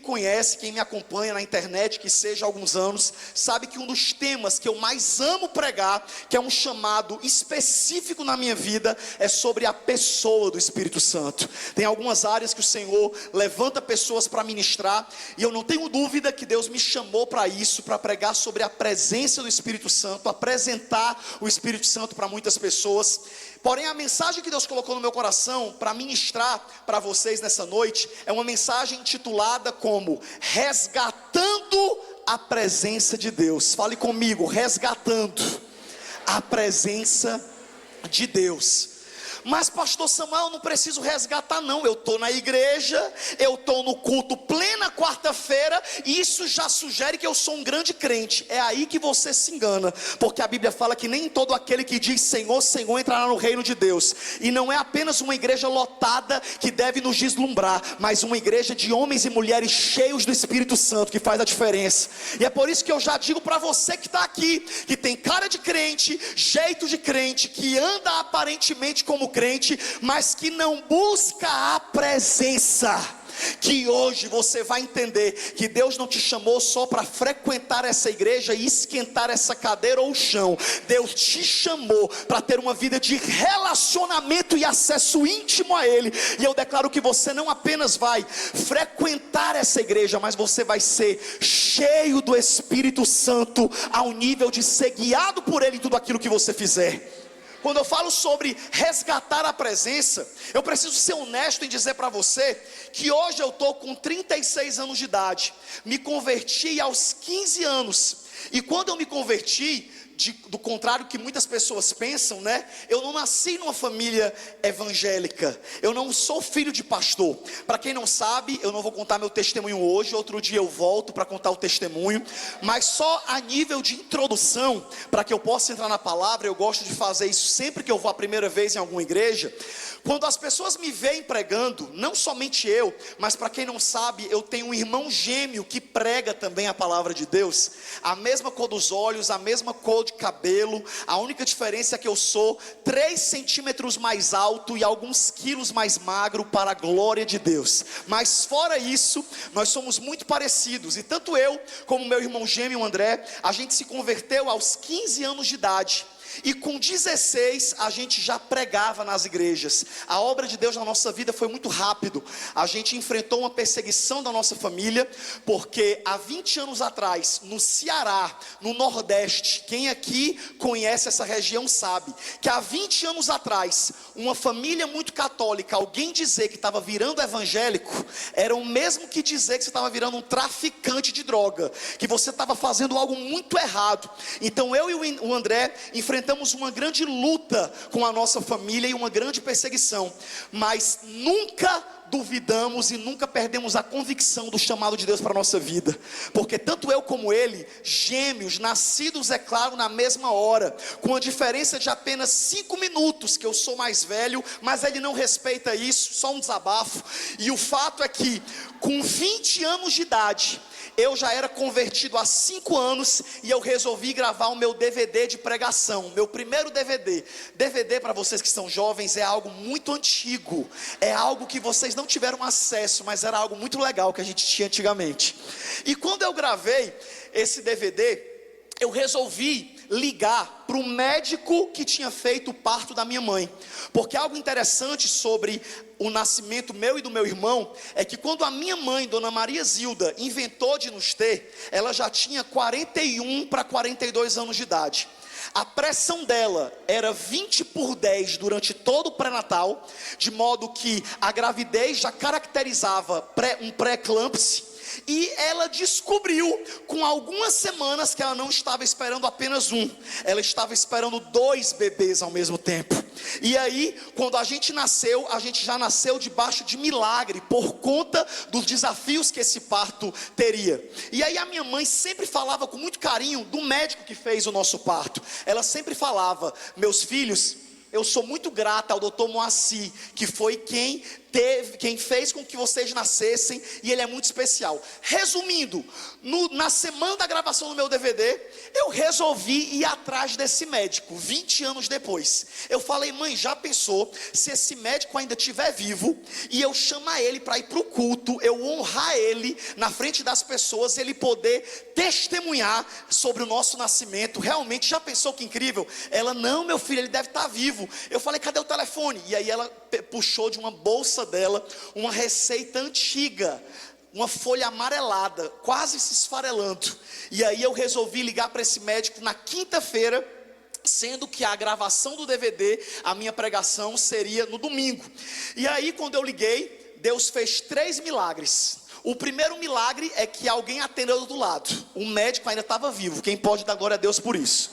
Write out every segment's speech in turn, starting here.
conhece, quem me acompanha na internet, que seja há alguns anos, sabe que um dos temas que eu mais amo pregar, que é um chamado específico na minha vida, é sobre a pessoa do Espírito Santo. Tem algumas áreas que o Senhor levanta pessoas para ministrar, e eu não tenho dúvida que Deus me chamou para isso, para pregar sobre a presença do Espírito Santo, apresentar o Espírito Santo para muitas pessoas. Porém, a mensagem que Deus colocou no meu coração para ministrar para vocês nessa noite é uma mensagem intitulada como Resgatando a Presença de Deus. Fale comigo, resgatando a presença de Deus. Mas pastor Samuel, eu não preciso resgatar não, eu estou na igreja, eu estou no culto plena quarta-feira, e isso já sugere que eu sou um grande crente. É aí que você se engana, porque a Bíblia fala que nem todo aquele que diz Senhor, Senhor entrará no reino de Deus. E não é apenas uma igreja lotada que deve nos deslumbrar, mas uma igreja de homens e mulheres cheios do Espírito Santo que faz a diferença. E é por isso que eu já digo para você que está aqui, que tem cara de crente, jeito de crente, que anda aparentemente como crente, mas que não busca a presença, que hoje você vai entender que Deus não te chamou só para frequentar essa igreja e esquentar essa cadeira ou o chão. Deus te chamou para ter uma vida de relacionamento e acesso íntimo a Ele. E eu declaro que você não apenas vai frequentar essa igreja, mas você vai ser cheio do Espírito Santo, ao nível de ser guiado por Ele em tudo aquilo que você fizer. Quando eu falo sobre resgatar a presença, eu preciso ser honesto em dizer para você que hoje eu estou com 36 anos de idade. Me converti aos 15 anos. E quando eu me converti, do contrário que muitas pessoas pensam, né? Eu não nasci numa família evangélica. Eu não sou filho de pastor. Para quem não sabe, eu não vou contar meu testemunho hoje. Outro dia eu volto para contar o testemunho. Mas só a nível de introdução, para que eu possa entrar na palavra, eu gosto de fazer isso sempre que eu vou a primeira vez em alguma igreja. Quando as pessoas me veem pregando, não somente eu, mas para quem não sabe, eu tenho um irmão gêmeo que prega também a palavra de Deus. A mesma cor dos olhos, a mesma cor de cabelo, a única diferença é que eu sou 3 centímetros mais alto e alguns quilos mais magro, para a glória de Deus. Mas fora isso, nós somos muito parecidos, e tanto eu como meu irmão gêmeo André, a gente se converteu aos 15 anos de idade. E com 16 a gente já pregava nas igrejas. A obra de Deus na nossa vida foi muito rápido. A gente enfrentou uma perseguição da nossa família, porque há 20 anos atrás, no Ceará, no Nordeste, quem aqui conhece essa região sabe, que há 20 anos atrás, uma família muito católica, alguém dizer que estava virando evangélico, era o mesmo que dizer que você estava virando um traficante de droga, que você estava fazendo algo muito errado. Então eu e o André enfrentamos uma grande luta com a nossa família e uma grande perseguição, mas nunca duvidamos e nunca perdemos a convicção do chamado de Deus para a nossa vida, porque tanto eu como ele, gêmeos, nascidos é claro na mesma hora, com a diferença de apenas 5 minutos, que eu sou mais velho, mas ele não respeita isso, só um desabafo. E o fato é que com 20 anos de idade, eu já era convertido há 5 anos, e eu resolvi gravar o meu DVD de pregação, meu primeiro DVD. DVD, para vocês que são jovens, é algo muito antigo, é algo que vocês não tiveram acesso, mas era algo muito legal que a gente tinha antigamente. E quando eu gravei esse DVD, eu resolvi ligar para o médico que tinha feito o parto da minha mãe, porque algo interessante sobre o nascimento meu e do meu irmão, é que quando a minha mãe, Dona Maria Zilda, inventou de nos ter, ela já tinha 41 para 42 anos de idade. A pressão dela era 20/10 durante todo o pré-natal, de modo que a gravidez já caracterizava um pré-eclâmpsia. E ela descobriu com algumas semanas que ela não estava esperando apenas um, ela estava esperando 2 bebês ao mesmo tempo. E aí, quando a gente já nasceu debaixo de milagre, por conta dos desafios que esse parto teria. E aí a minha mãe sempre falava com muito carinho do médico que fez o nosso parto. Ela sempre falava: meus filhos, eu sou muito grata ao Dr. Moacir, que foi quem quem fez com que vocês nascessem, e ele é muito especial. Resumindo, na semana da gravação do meu DVD, eu resolvi ir atrás desse médico, 20 anos depois. Eu falei: mãe, já pensou se esse médico ainda estiver vivo, e eu chamar ele para ir para o culto, eu honrar ele na frente das pessoas, ele poder testemunhar sobre o nosso nascimento? Realmente, já pensou que incrível? Ela: não, meu filho, ele deve estar vivo. Eu falei: cadê o telefone? E aí ela puxou de uma bolsa dela uma receita antiga, uma folha amarelada, quase se esfarelando. E aí eu resolvi ligar para esse médico na quinta-feira, sendo que a gravação do DVD, a minha pregação, seria no domingo. E aí, quando eu liguei, Deus fez 3 milagres. O primeiro milagre é que alguém atendeu do outro lado. O médico ainda estava vivo. Quem pode dar glória a Deus por isso?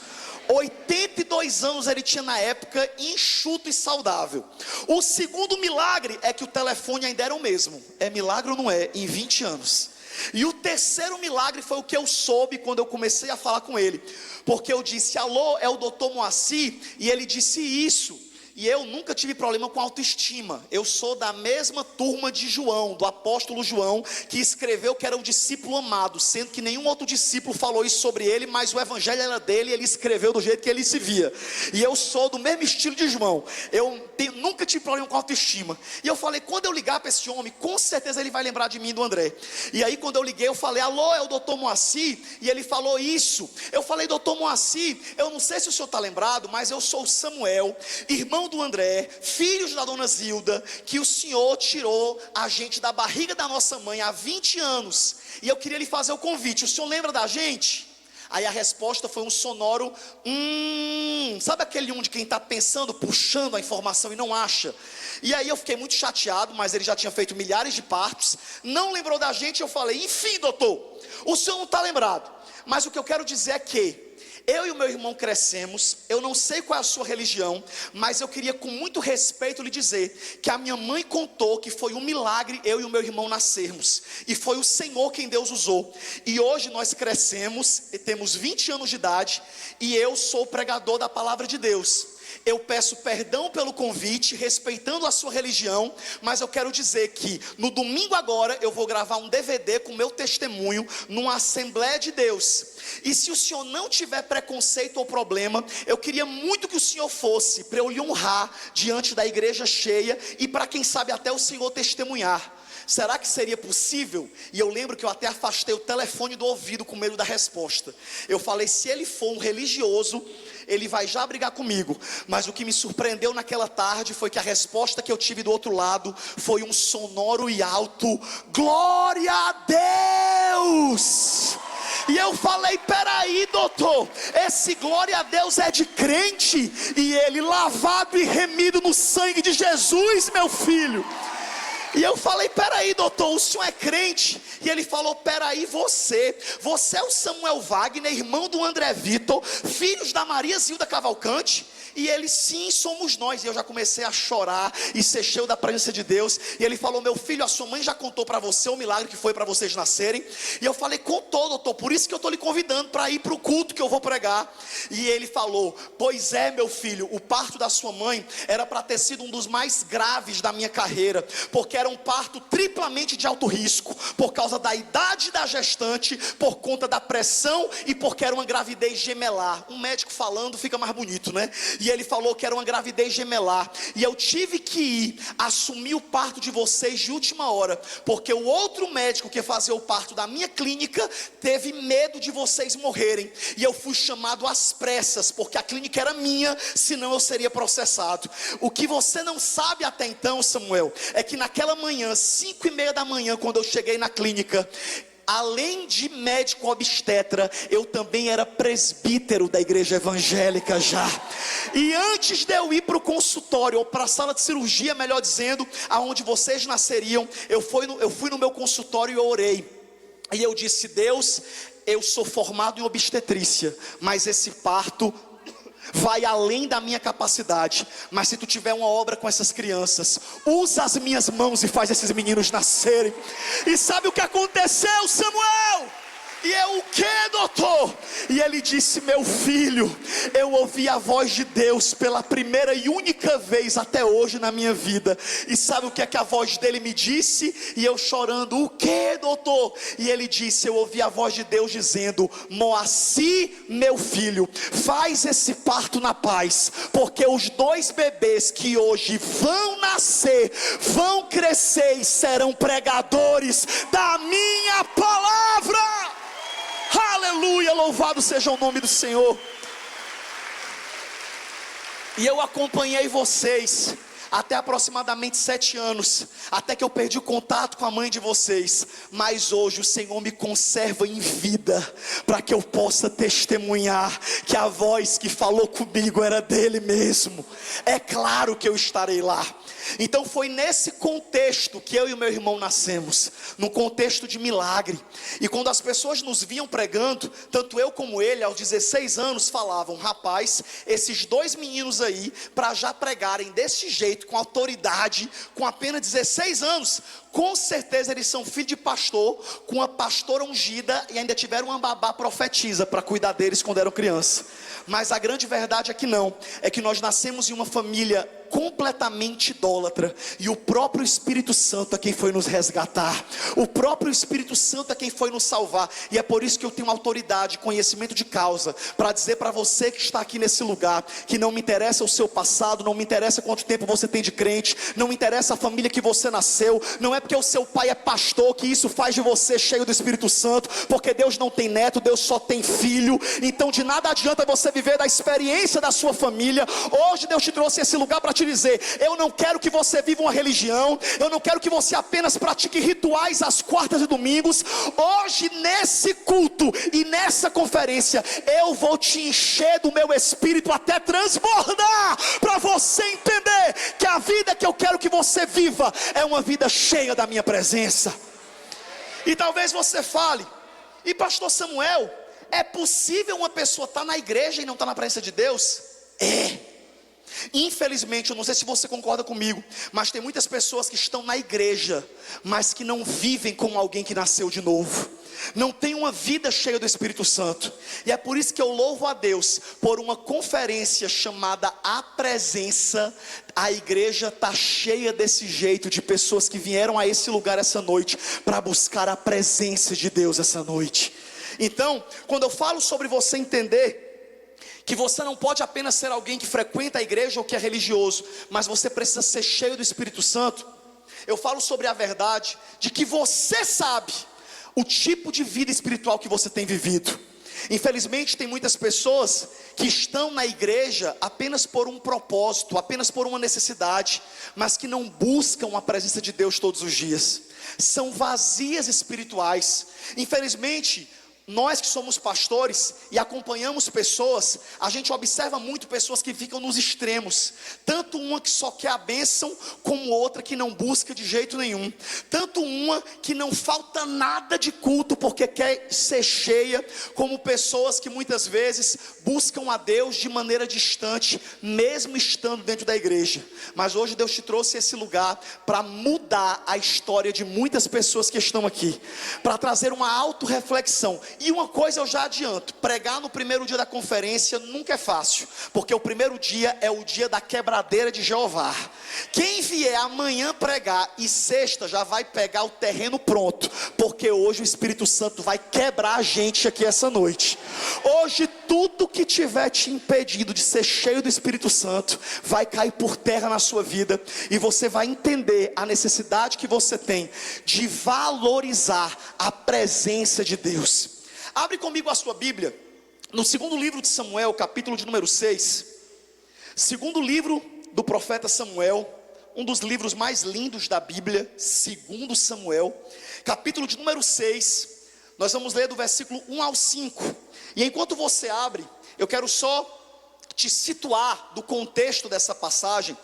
82 anos ele tinha na época, enxuto e saudável. O segundo milagre é que o telefone ainda era o mesmo. É milagre ou não é? Em 20 anos. E o terceiro milagre foi o que eu soube quando eu comecei a falar com ele. Porque eu disse: alô, é o Dr. Moacir? E ele disse: isso. E eu nunca tive problema com autoestima. Eu sou da mesma turma de João, do apóstolo João, que escreveu que era um discípulo amado, sendo que nenhum outro discípulo falou isso sobre ele, mas o evangelho era dele e ele escreveu do jeito que ele se via. E eu sou do mesmo estilo de João. Nunca tive problema com autoestima. E eu falei: quando eu ligar para esse homem, com certeza ele vai lembrar de mim, do André. E aí, quando eu liguei, eu falei: alô, é o Dr. Moacir? E ele falou: isso. Eu falei: Dr. Moacir, eu não sei se o senhor está lembrado, mas eu sou o Samuel, irmão do André, filhos da dona Zilda, que o senhor tirou a gente da barriga da nossa mãe há 20 anos, e eu queria lhe fazer o convite. O senhor lembra da gente? Aí a resposta foi um sonoro sabe aquele de quem está pensando, puxando a informação e não acha? E aí eu fiquei muito chateado, mas ele já tinha feito milhares de partos, não lembrou da gente. Eu falei: enfim, doutor, o senhor não está lembrado, mas o que eu quero dizer é que eu e o meu irmão crescemos. Eu não sei qual é a sua religião, mas eu queria com muito respeito lhe dizer que a minha mãe contou que foi um milagre eu e o meu irmão nascermos, e foi o Senhor quem Deus usou. E hoje nós crescemos e temos 20 anos de idade, e eu sou pregador da palavra de Deus. Eu peço perdão pelo convite, respeitando a sua religião, mas eu quero dizer que no domingo agora eu vou gravar um DVD com meu testemunho numa Assembleia de Deus. E se o senhor não tiver preconceito ou problema, eu queria muito que o senhor fosse, para eu lhe honrar diante da igreja cheia, e para quem sabe até o senhor testemunhar. Será que seria possível? E eu lembro que eu até afastei o telefone do ouvido com medo da resposta. Eu falei: se ele for um religioso, ele vai já brigar comigo. Mas o que me surpreendeu naquela tarde foi que a resposta que eu tive do outro lado foi um sonoro e alto: glória a Deus! E eu falei: peraí, doutor, esse glória a Deus é de crente, e ele lavado e remido no sangue de Jesus, meu filho. E eu falei: peraí, doutor, o senhor é crente? E ele falou: peraí, você é o Samuel Wagner, irmão do André Vitor, filhos da Maria Zilda Cavalcante? E ele: sim, somos nós. E eu já comecei a chorar e ser cheio da presença de Deus. E ele falou: meu filho, a sua mãe já contou para você o milagre que foi para vocês nascerem? E eu falei: contou, doutor, por isso que eu estou lhe convidando para ir para o culto que eu vou pregar. E ele falou: pois é, meu filho, o parto da sua mãe era para ter sido um dos mais graves da minha carreira, porque era um parto triplamente de alto risco, por causa da idade da gestante, por conta da pressão e porque era uma gravidez gemelar. Um médico falando fica mais bonito, né? E ele falou que era uma gravidez gemelar, e eu tive que ir assumir o parto de vocês de última hora, porque o outro médico que fazia o parto da minha clínica teve medo de vocês morrerem, e eu fui chamado às pressas, porque a clínica era minha, senão eu seria processado. O que você não sabe até então, Samuel, é que naquela manhã, 5:30 da manhã, quando eu cheguei na clínica, além de médico obstetra, eu também era presbítero da igreja evangélica já. E antes de eu ir para o consultório, ou para a sala de cirurgia, melhor dizendo, aonde vocês nasceriam, eu fui no meu consultório e eu orei. E eu disse: Deus, eu sou formado em obstetrícia, mas esse parto vai além da minha capacidade. Mas se tu tiver uma obra com essas crianças, usa as minhas mãos e faz esses meninos nascerem. E sabe o que aconteceu, Samuel? E é o que, doutor? E ele disse: meu filho, eu ouvi a voz de Deus pela primeira e única vez até hoje na minha vida. E sabe o que é que a voz dele me disse? E eu chorando: o que, doutor? E ele disse: eu ouvi a voz de Deus dizendo: Moacir, meu filho, faz esse parto na paz, porque os 2 bebês que hoje vão nascer, vão crescer e serão pregadores da minha palavra. Aleluia, louvado seja o nome do Senhor. E eu acompanhei vocês até aproximadamente 7 anos, até que eu perdi o contato com a mãe de vocês. Mas hoje o Senhor me conserva em vida, para que eu possa testemunhar que a voz que falou comigo era dele mesmo. É claro que eu estarei lá. Então foi nesse contexto que eu e o meu irmão nascemos, num contexto de milagre. E quando as pessoas nos viam pregando, tanto eu como ele, aos 16 anos, falavam: rapaz, esses 2 meninos aí, para já pregarem desse jeito, com autoridade, com apenas 16 anos, com certeza eles são filhos de pastor, com uma pastora ungida, e ainda tiveram uma babá profetisa para cuidar deles quando eram crianças. Mas a grande verdade é que não, é que nós nascemos em uma família completamente idólatra, e o próprio Espírito Santo é quem foi nos resgatar, o próprio Espírito Santo é quem foi nos salvar. E é por isso que eu tenho autoridade, conhecimento de causa, para dizer para você que está aqui nesse lugar, que não me interessa o seu passado, não me interessa quanto tempo você tem de crente, não me interessa a família que você nasceu, não é porque o seu pai é pastor que isso faz de você cheio do Espírito Santo, porque Deus não tem neto, Deus só tem filho. Então de nada adianta você viver da experiência da sua família. Hoje Deus te trouxe esse lugar para te dizer: eu não quero que você viva uma religião, eu não quero que você apenas pratique rituais às quartas e domingos. Hoje nesse culto e nessa conferência, eu vou te encher do meu espírito até transbordar, para você entender que a vida que eu quero que você viva é uma vida cheia da minha presença. E talvez você fale: e pastor Samuel, é possível uma pessoa estar na igreja e não estar na presença de Deus? É. Infelizmente, eu não sei se você concorda comigo, mas tem muitas pessoas que estão na igreja, mas que não vivem como alguém que nasceu de novo, não tem uma vida cheia do Espírito Santo. E é por isso que eu louvo a Deus por uma conferência chamada A Presença. A igreja está cheia desse jeito, de pessoas que vieram a esse lugar essa noite para buscar a presença de Deus essa noite. Então, quando eu falo sobre você entender que você não pode apenas ser alguém que frequenta a igreja ou que é religioso, mas você precisa ser cheio do Espírito Santo, eu falo sobre a verdade de que você sabe o tipo de vida espiritual que você tem vivido. Infelizmente tem muitas pessoas que estão na igreja apenas por um propósito, apenas por uma necessidade, mas que não buscam a presença de Deus todos os dias. São vazias espirituais. Infelizmente, nós que somos pastores e acompanhamos pessoas, a gente observa muito pessoas que ficam nos extremos. Tanto uma que só quer a bênção, como outra que não busca de jeito nenhum. Tanto uma que não falta nada de culto porque quer ser cheia, como pessoas que muitas vezes buscam a Deus de maneira distante, mesmo estando dentro da igreja. Mas hoje Deus te trouxe esse lugar para mudar a história de muitas pessoas que estão aqui, para trazer uma autorreflexão. E uma coisa eu já adianto: pregar no primeiro dia da conferência nunca é fácil, porque o primeiro dia é o dia da quebradeira de Jeová. Quem vier amanhã pregar e sexta já vai pegar o terreno pronto, porque hoje o Espírito Santo vai quebrar a gente aqui essa noite. Hoje tudo que tiver te impedido de ser cheio do Espírito Santo vai cair por terra na sua vida, e você vai entender a necessidade que você tem de valorizar a presença de Deus. Abre comigo a sua Bíblia no segundo livro de Samuel, capítulo de número 6. Segundo livro do profeta Samuel, um dos livros mais lindos da Bíblia, segundo Samuel, capítulo de número 6. Nós vamos ler do versículo 1 ao 5. E enquanto você abre, eu quero só te situar do contexto dessa passagem,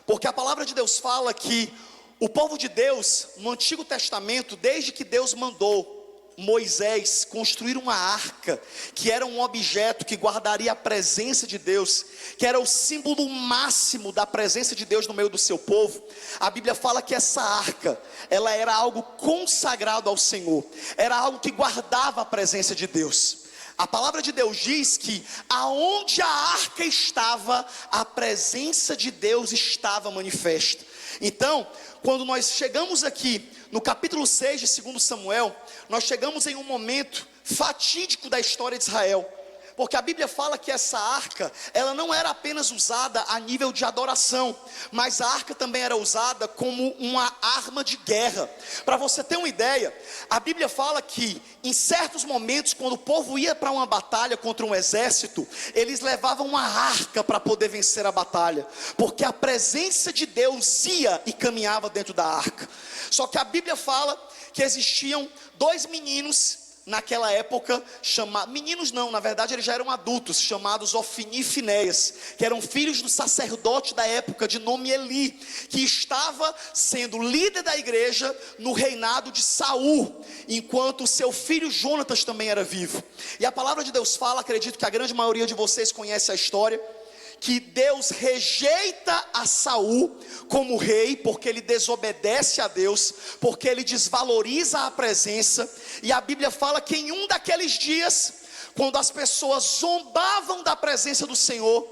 porque a palavra de Deus fala que o povo de Deus, no Antigo Testamento, desde que Deus mandou Moisés construir uma arca, que era um objeto que guardaria a presença de Deus, que era o símbolo máximo da presença de Deus no meio do seu povo, a Bíblia fala que essa arca, ela era algo consagrado ao Senhor, era algo que guardava a presença de Deus. A palavra de Deus diz que aonde a arca estava, a presença de Deus estava manifesta. Então, quando nós chegamos aqui no capítulo 6 de 2 Samuel, nós chegamos em um momento fatídico da história de Israel. Porque a Bíblia fala que essa arca, ela não era apenas usada a nível de adoração, mas a arca também era usada como uma arma de guerra. Para você ter uma ideia, a Bíblia fala que em certos momentos, quando o povo ia para uma batalha contra um exército, eles levavam uma arca para poder vencer a batalha, porque a presença de Deus ia e caminhava dentro da arca. Só que a Bíblia fala que existiam dois meninos naquela época, meninos não, na verdade eles já eram adultos, chamados Ofni e Finéias, que eram filhos do sacerdote da época, de nome Eli, que estava sendo líder da igreja no reinado de Saul, enquanto seu filho Jonatas também era vivo. E a palavra de Deus fala, acredito que a grande maioria de vocês conhece a história, que Deus rejeita a Saul como rei, porque ele desobedece a Deus, porque ele desvaloriza a presença. E a Bíblia fala que em um daqueles dias, quando as pessoas zombavam da presença do Senhor,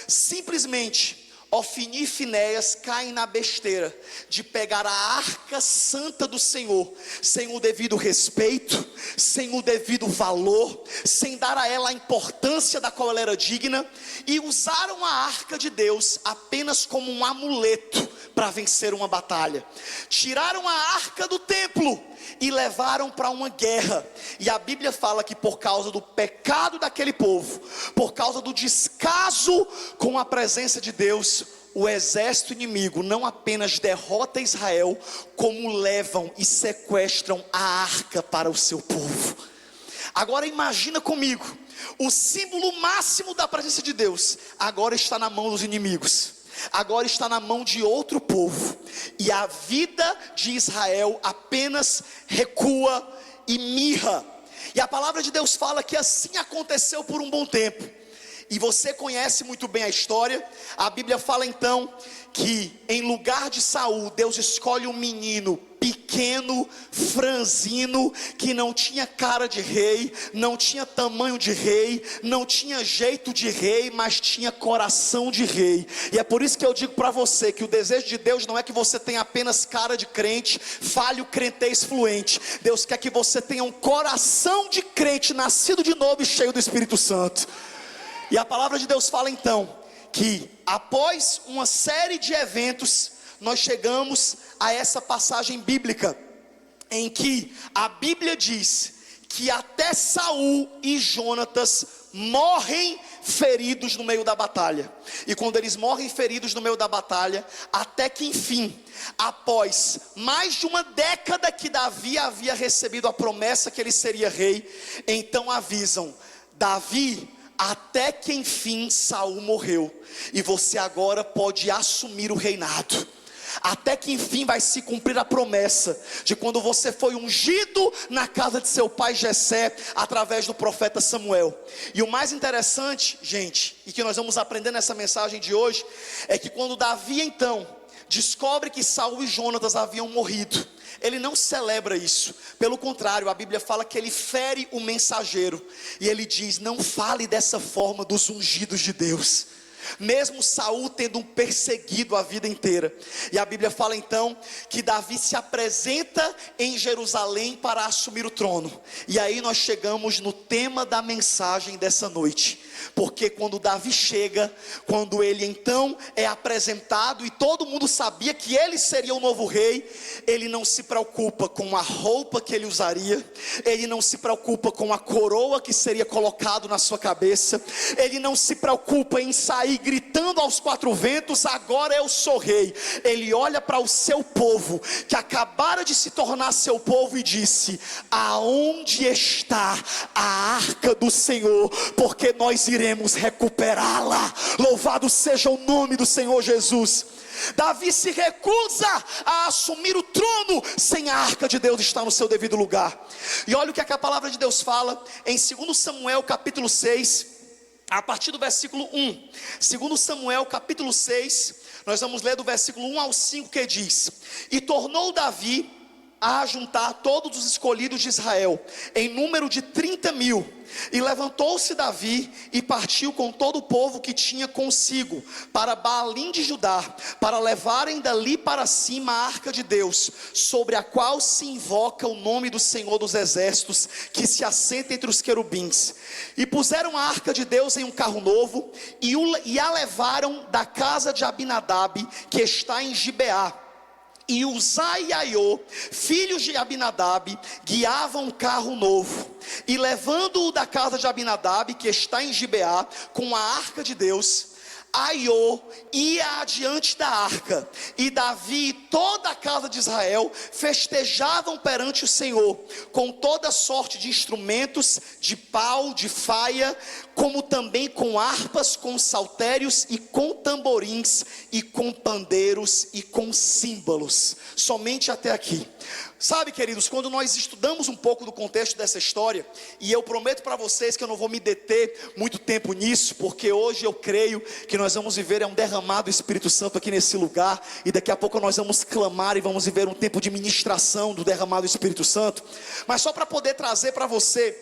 simplesmente Ofni e Finéias caem na besteira de pegar a arca santa do Senhor, sem o devido respeito, sem o devido valor, sem dar a ela a importância da qual ela era digna, e usaram a arca de Deus apenas como um amuleto para vencer uma batalha. Tiraram a arca do templo e levaram para uma guerra. E a Bíblia fala que por causa do pecado daquele povo, por causa do descaso com a presença de Deus, o exército inimigo não apenas derrota Israel, como levam e sequestram a arca para o seu povo. Agora imagina comigo, o símbolo máximo da presença de Deus agora está na mão dos inimigos, agora está na mão de outro povo, e a vida de Israel apenas recua e mirra. E a palavra de Deus fala que assim aconteceu por um bom tempo. E você conhece muito bem a história. A Bíblia fala então que em lugar de Saul, Deus escolhe um menino pequeno, franzino, que não tinha cara de rei, não tinha tamanho de rei, não tinha jeito de rei, mas tinha coração de rei. E é por isso que eu digo para você que o desejo de Deus não é que você tenha apenas cara de crente, falho crentez fluente. Deus quer que você tenha um coração de crente, nascido de novo e cheio do Espírito Santo. E a palavra de Deus fala então que após uma série de eventos, nós chegamos a essa passagem bíblica em que a Bíblia diz que até Saul e Jonatas morrem feridos no meio da batalha. E quando eles morrem feridos no meio da batalha, até que enfim, após mais de uma década que Davi havia recebido a promessa que ele seria rei, então avisam: Davi, até que enfim Saul morreu, e você agora pode assumir o reinado. Até que enfim vai se cumprir a promessa de quando você foi ungido na casa de seu pai Jessé, através do profeta Samuel. E o mais interessante, gente, e que nós vamos aprender nessa mensagem de hoje, é que quando Davi então descobre que Saul e Jonatas haviam morrido, ele não celebra isso. Pelo contrário, a Bíblia fala que ele fere o mensageiro, e ele diz: não fale dessa forma dos ungidos de Deus. Mesmo Saul tendo perseguido a vida inteira. E a Bíblia fala então que Davi se apresenta em Jerusalém para assumir o trono. E aí nós chegamos no tema da mensagem dessa noite. Porque quando Davi chega, quando ele então é apresentado, e todo mundo sabia que ele seria o novo rei, ele não se preocupa com a roupa que ele usaria, ele não se preocupa com a coroa que seria colocado na sua cabeça, ele não se preocupa em sair gritando aos quatro ventos: agora eu sou rei. Ele olha para o seu povo, que acabara de se tornar seu povo, e disse: aonde está a arca do Senhor? Porque nós iremos recuperá-la. Louvado seja o nome do Senhor Jesus. Davi se recusa a assumir o trono sem a arca de Deus estar no seu devido lugar. E olha o que a palavra de Deus fala em 2 Samuel capítulo 6, a partir do versículo 1. 2 Samuel capítulo 6, nós vamos ler do versículo 1 ao 5, que diz: e tornou Davi a ajuntar todos os escolhidos de Israel, em número de 30.000. E levantou-se Davi e partiu com todo o povo que tinha consigo para Baalim de Judá, para levarem dali para cima a arca de Deus, sobre a qual se invoca o nome do Senhor dos Exércitos, que se assenta entre os querubins. E puseram a arca de Deus em um carro novo, e a levaram da casa de Abinadab, que está em Gibeá. E Uzai e Aiô, filhos de Abinadab, guiavam um carro novo. E levando-o da casa de Abinadab, que está em Gibeá, com a arca de Deus, Aiô ia adiante da arca, e Davi e toda a casa de Israel festejavam perante o Senhor, com toda sorte de instrumentos, de pau, de faia, como também com harpas, com saltérios e com tamborins, e com pandeiros e com símbolos. Somente até aqui. Sabe, queridos, quando nós estudamos um pouco do contexto dessa história, e eu prometo para vocês que eu não vou me deter muito tempo nisso, porque hoje eu creio que nós vamos viver um derramado do Espírito Santo aqui nesse lugar, e daqui a pouco nós vamos clamar e vamos viver um tempo de ministração do derramado do Espírito Santo. Mas só para poder trazer para você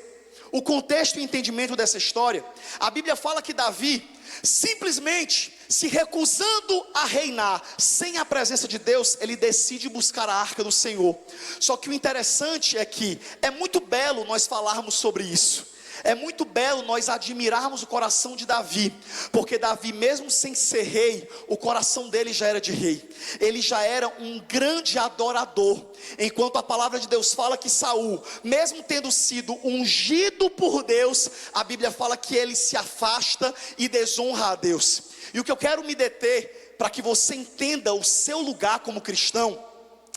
o contexto e entendimento dessa história, a Bíblia fala que Davi, simplesmente se recusando a reinar sem a presença de Deus, ele decide buscar a arca do Senhor. Só que o interessante é que é muito belo nós falarmos sobre isso. É muito belo nós admirarmos o coração de Davi, porque Davi, mesmo sem ser rei, o coração dele já era de rei. Ele já era um grande adorador. Enquanto a palavra de Deus fala que Saul, mesmo tendo sido ungido por Deus, a Bíblia fala que ele se afasta e desonra a Deus. E o que eu quero me deter, para que você entenda o seu lugar como cristão,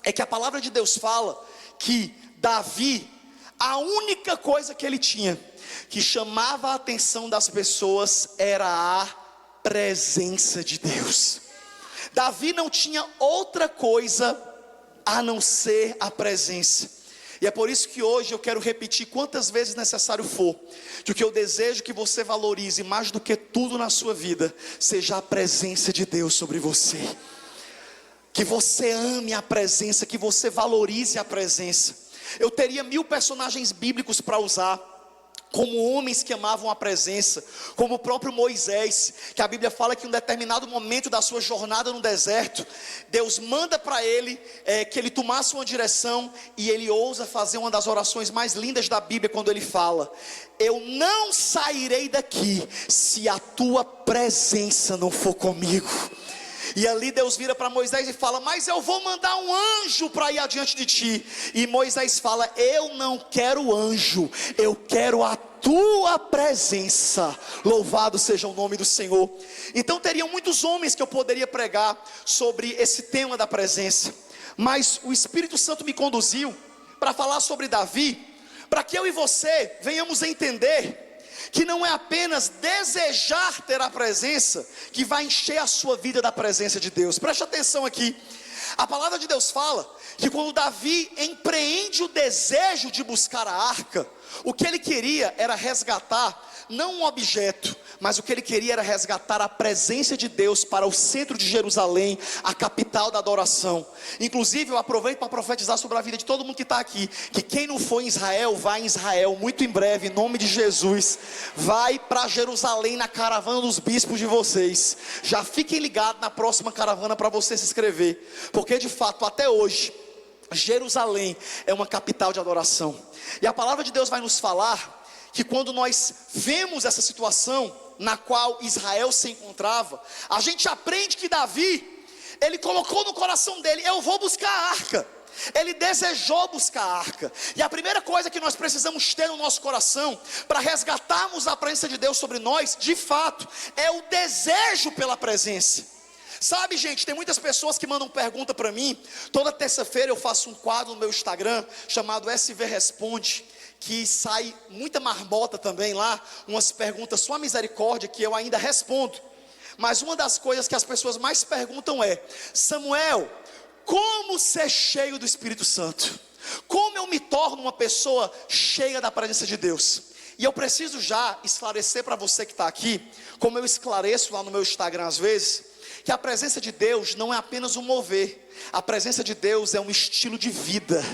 é que a palavra de Deus fala que Davi, a única coisa que ele tinha, que chamava a atenção das pessoas, era a presença de Deus. Davi não tinha outra coisa a não ser a presença. E é por isso que hoje eu quero repetir quantas vezes necessário for, de que eu desejo que você valorize mais do que tudo na sua vida, seja a presença de Deus sobre você. Que você ame a presença, que você valorize a presença. Eu teria 1000 personagens bíblicos para usar, como homens que amavam a presença, como o próprio Moisés, que a Bíblia fala que em um determinado momento da sua jornada no deserto, Deus manda para ele que ele tomasse uma direção, e ele ousa fazer uma das orações mais lindas da Bíblia, quando ele fala: eu não sairei daqui, se a tua presença não for comigo. E ali Deus vira para Moisés e fala: mas eu vou mandar um anjo para ir adiante de ti. E Moisés fala: eu não quero anjo, eu quero a tua presença. Louvado seja o nome do Senhor. Então teriam muitos homens que eu poderia pregar sobre esse tema da presença, mas o Espírito Santo me conduziu para falar sobre Davi, para que eu e você venhamos a entender que não é apenas desejar ter a presença que vai encher a sua vida da presença de Deus. Preste atenção aqui. A palavra de Deus fala que quando Davi empreende o desejo de buscar a arca, o que ele queria era resgatar não um objeto, mas o que ele queria era resgatar a presença de Deus para o centro de Jerusalém, a capital da adoração. Inclusive eu aproveito para profetizar sobre a vida de todo mundo que está aqui, que quem não for em Israel, vai em Israel muito em breve, em nome de Jesus. Vai para Jerusalém na caravana dos bispos de vocês. Já fiquem ligados na próxima caravana para você se inscrever, porque de fato até hoje Jerusalém é uma capital de adoração. E a palavra de Deus vai nos falar que quando nós vemos essa situação na qual Israel se encontrava, a gente aprende que Davi, ele colocou no coração dele: eu vou buscar a arca. Ele desejou buscar a arca. E a primeira coisa que nós precisamos ter no nosso coração, para resgatarmos a presença de Deus sobre nós, de fato, é o desejo pela presença. Sabe, gente, tem muitas pessoas que mandam pergunta para mim. Toda terça-feira eu faço um quadro no meu Instagram, chamado SV Responde, que sai muita marmota também lá, umas perguntas, sua misericórdia, que eu ainda respondo. Mas uma das coisas que as pessoas mais perguntam é: Samuel, como ser cheio do Espírito Santo? Como eu me torno uma pessoa cheia da presença de Deus? E eu preciso já esclarecer para você que está aqui, como eu esclareço lá no meu Instagram às vezes, que a presença de Deus não é apenas um mover, a presença de Deus é um estilo de vida.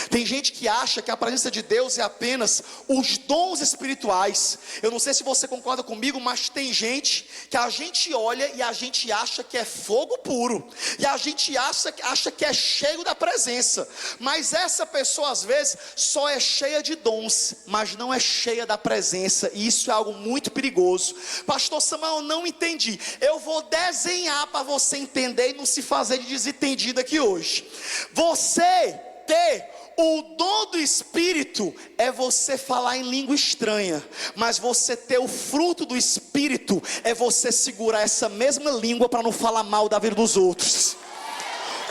Tem gente que acha que a presença de Deus é apenas os dons espirituais. Eu não sei se você concorda comigo, mas tem gente que a gente olha e a gente acha que é fogo puro, e a gente acha que é cheio da presença, mas essa pessoa às vezes só é cheia de dons, mas não é cheia da presença, e isso é algo muito perigoso. Pastor Samuel, eu não entendi. Eu vou desenhar para você entender e não se fazer de desentendido aqui hoje. Você ter o dom do Espírito é você falar em língua estranha, mas você ter o fruto do Espírito é você segurar essa mesma língua para não falar mal da vida dos outros.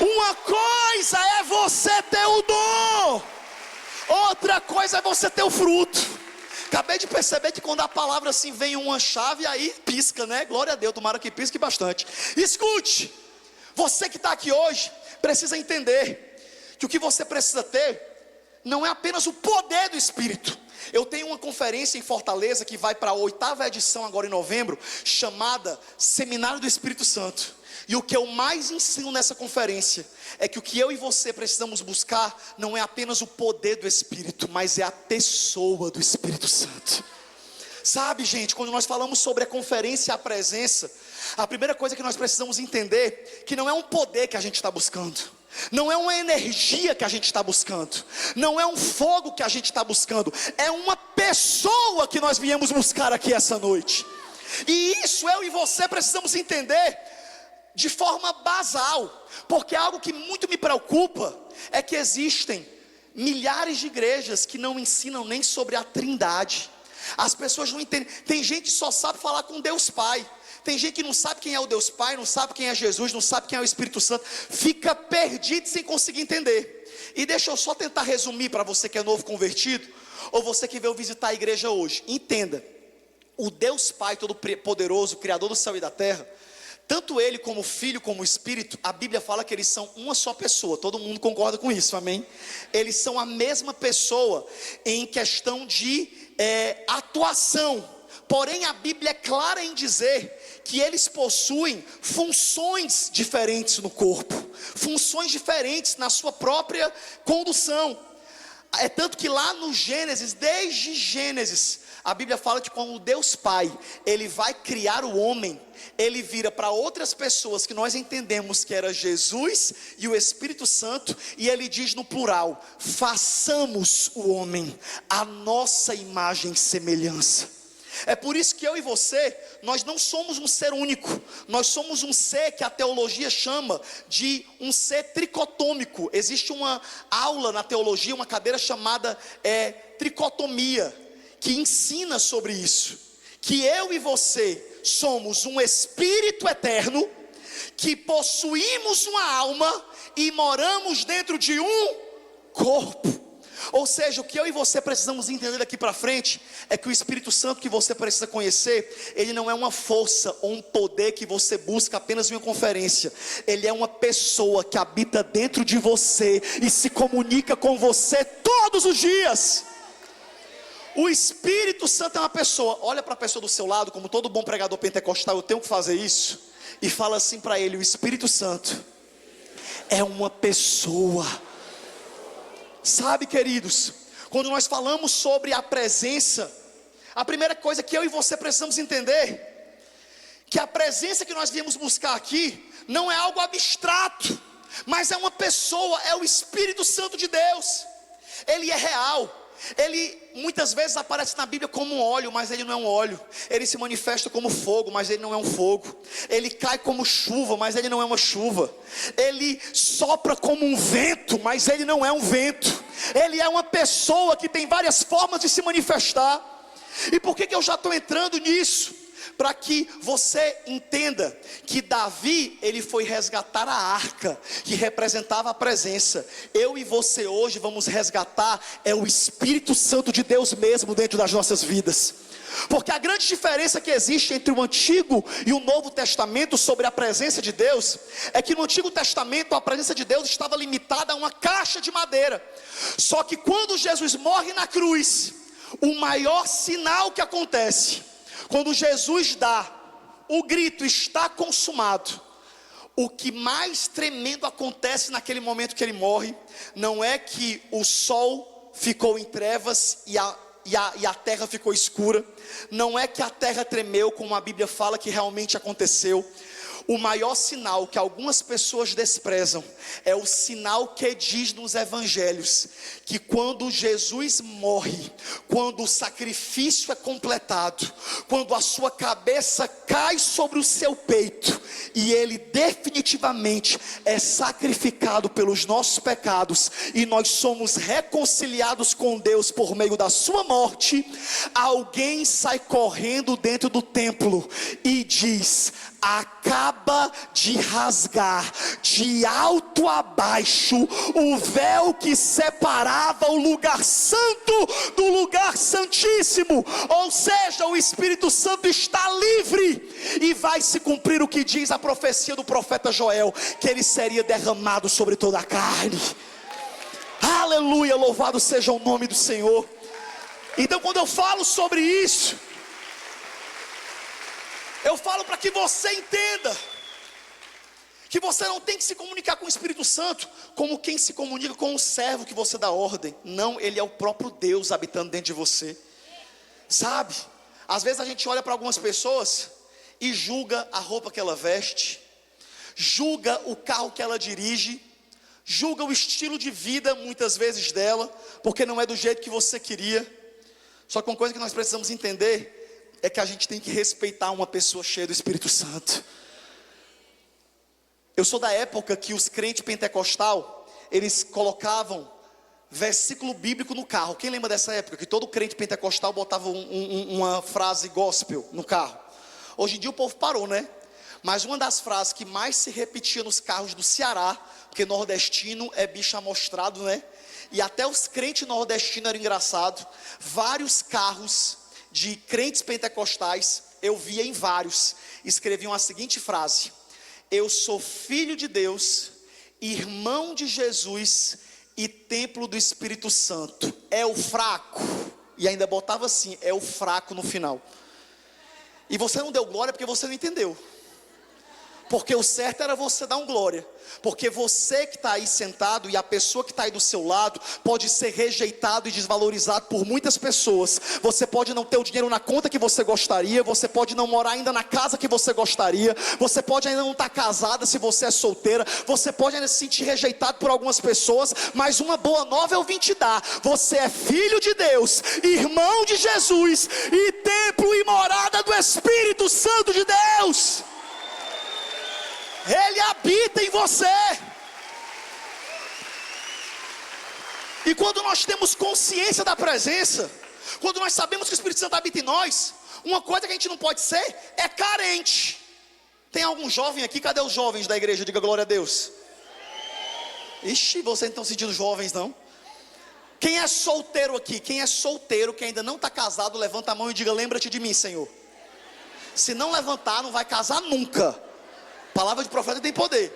Uma coisa é você ter o dom, outra coisa é você ter o fruto. Acabei de perceber que quando a palavra assim vem uma chave, aí pisca, né? Glória a Deus, tomara que pisque bastante. Escute, você que está aqui hoje precisa entender que o que você precisa ter não é apenas o poder do Espírito. Eu tenho uma conferência em Fortaleza que vai para a 8ª edição agora em novembro, chamada Seminário do Espírito Santo. E o que eu mais ensino nessa conferência é que o que eu e você precisamos buscar não é apenas o poder do Espírito, mas é a pessoa do Espírito Santo. Sabe, gente, quando nós falamos sobre a conferência, a presença, a primeira coisa que nós precisamos entender que não é um poder que a gente está buscando, não é uma energia que a gente está buscando, não é um fogo que a gente está buscando, é uma pessoa que nós viemos buscar aqui essa noite. E isso eu e você precisamos entender de forma basal, porque algo que muito me preocupa é que existem milhares de igrejas que não ensinam nem sobre a Trindade. As pessoas não entendem. Tem gente que só sabe falar com Deus Pai, tem gente que não sabe quem é o Deus Pai, não sabe quem é Jesus, não sabe quem é o Espírito Santo, fica perdido sem conseguir entender. E deixa eu só tentar resumir para você que é novo convertido, ou você que veio visitar a igreja hoje. Entenda, o Deus Pai Todo-Poderoso, Criador do céu e da terra, tanto Ele como o Filho, como o Espírito, a Bíblia fala que eles são uma só pessoa. Todo mundo concorda com isso, amém? Eles são a mesma pessoa em questão de atuação. Porém a Bíblia é clara em dizer que eles possuem funções diferentes no corpo, funções diferentes na sua própria condução. É tanto que lá no Gênesis, desde Gênesis, a Bíblia fala que quando Deus Pai, Ele vai criar o homem, Ele vira para outras pessoas que nós entendemos que era Jesus e o Espírito Santo, e Ele diz no plural: façamos o homem a nossa imagem e semelhança. É por isso que eu e você, nós não somos um ser único, nós somos um ser que a teologia chama de um ser tricotômico. Existe uma aula na teologia, uma cadeira chamada tricotomia, que ensina sobre isso, que eu e você somos um espírito eterno, que possuímos uma alma e moramos dentro de um corpo. Ou seja, o que eu e você precisamos entender daqui para frente é que o Espírito Santo que você precisa conhecer, ele não é uma força ou um poder que você busca apenas em uma conferência. Ele é uma pessoa que habita dentro de você e se comunica com você todos os dias. O Espírito Santo é uma pessoa. Olha para a pessoa do seu lado, como todo bom pregador pentecostal, eu tenho que fazer isso, e fala assim para ele: o Espírito Santo é uma pessoa. Sabe, queridos, quando nós falamos sobre a presença, a primeira coisa que eu e você precisamos entender, que a presença que nós viemos buscar aqui, não é algo abstrato, mas é uma pessoa, é o Espírito Santo de Deus. Ele é real. Ele muitas vezes aparece na Bíblia como um óleo, mas ele não é um óleo. Ele se manifesta como fogo, mas ele não é um fogo. Ele cai como chuva, mas ele não é uma chuva. Ele sopra como um vento, mas ele não é um vento. Ele é uma pessoa que tem várias formas de se manifestar. E por que eu já estou entrando nisso? Para que você entenda que Davi, ele foi resgatar a arca, que representava a presença. Eu e você hoje vamos resgatar o Espírito Santo de Deus mesmo dentro das nossas vidas. Porque a grande diferença que existe entre o Antigo e o Novo Testamento sobre a presença de Deus, é que no Antigo Testamento a presença de Deus estava limitada a uma caixa de madeira. Só que quando Jesus morre na cruz, o maior sinal que acontece, quando Jesus dá o grito: está consumado, o que mais tremendo acontece naquele momento que ele morre, não é que o sol ficou em trevas e a terra ficou escura, não é que a terra tremeu, como a Bíblia fala que realmente aconteceu. O maior sinal que algumas pessoas desprezam é o sinal que diz nos evangelhos, que quando Jesus morre, quando o sacrifício é completado, quando a sua cabeça cai sobre o seu peito, e ele definitivamente é sacrificado pelos nossos pecados, e nós somos reconciliados com Deus por meio da sua morte, alguém sai correndo dentro do templo e diz: acaba de rasgar de alto a baixo o véu que separava o lugar santo do lugar santíssimo. Ou seja, o Espírito Santo está livre, e vai se cumprir o que diz a profecia do profeta Joel, que ele seria derramado sobre toda a carne. Aleluia, louvado seja o nome do Senhor. Então, quando eu falo sobre isso, eu falo para que você entenda que você não tem que se comunicar com o Espírito Santo como quem se comunica com o servo que você dá ordem. Não, ele é o próprio Deus habitando dentro de você. Sabe, às vezes a gente olha para algumas pessoas e julga a roupa que ela veste, julga o carro que ela dirige, julga o estilo de vida muitas vezes dela, porque não é do jeito que você queria. Só que uma coisa que nós precisamos entender é que a gente tem que respeitar uma pessoa cheia do Espírito Santo. Eu sou da época que os crentes pentecostal, eles colocavam versículo bíblico no carro. Quem lembra dessa época? Que todo crente pentecostal botava uma frase gospel no carro. Hoje em dia o povo parou, né? Mas uma das frases que mais se repetia nos carros do Ceará, porque nordestino é bicho amostrado, né? E até os crentes nordestinos eram engraçados. Vários carros de crentes pentecostais, eu via em vários, escreviam a seguinte frase: eu sou filho de Deus, irmão de Jesus e templo do Espírito Santo. É o fraco. E ainda botava assim: é o fraco no final. E você não deu glória porque você não entendeu. Porque o certo era você dar um glória. Porque você que está aí sentado e a pessoa que está aí do seu lado pode ser rejeitado e desvalorizado por muitas pessoas. Você pode não ter o dinheiro na conta que você gostaria. Você pode não morar ainda na casa que você gostaria. Você pode ainda não estar casada se você é solteira. Você pode ainda se sentir rejeitado por algumas pessoas. Mas uma boa nova eu vim te dar: você é filho de Deus, irmão de Jesus e templo e morada do Espírito Santo de Deus. Ele habita em você. E quando nós temos consciência da presença, quando nós sabemos que o Espírito Santo habita em nós, uma coisa que a gente não pode ser é carente. Tem algum jovem aqui? Cadê os jovens da igreja? Diga glória a Deus. Ixi, vocês não estão sentindo jovens não? Quem é solteiro aqui? Quem é solteiro, que ainda não está casado, levanta a mão e diga: lembra-te de mim, Senhor. Se não levantar, não vai casar nunca. Palavra de profeta tem poder.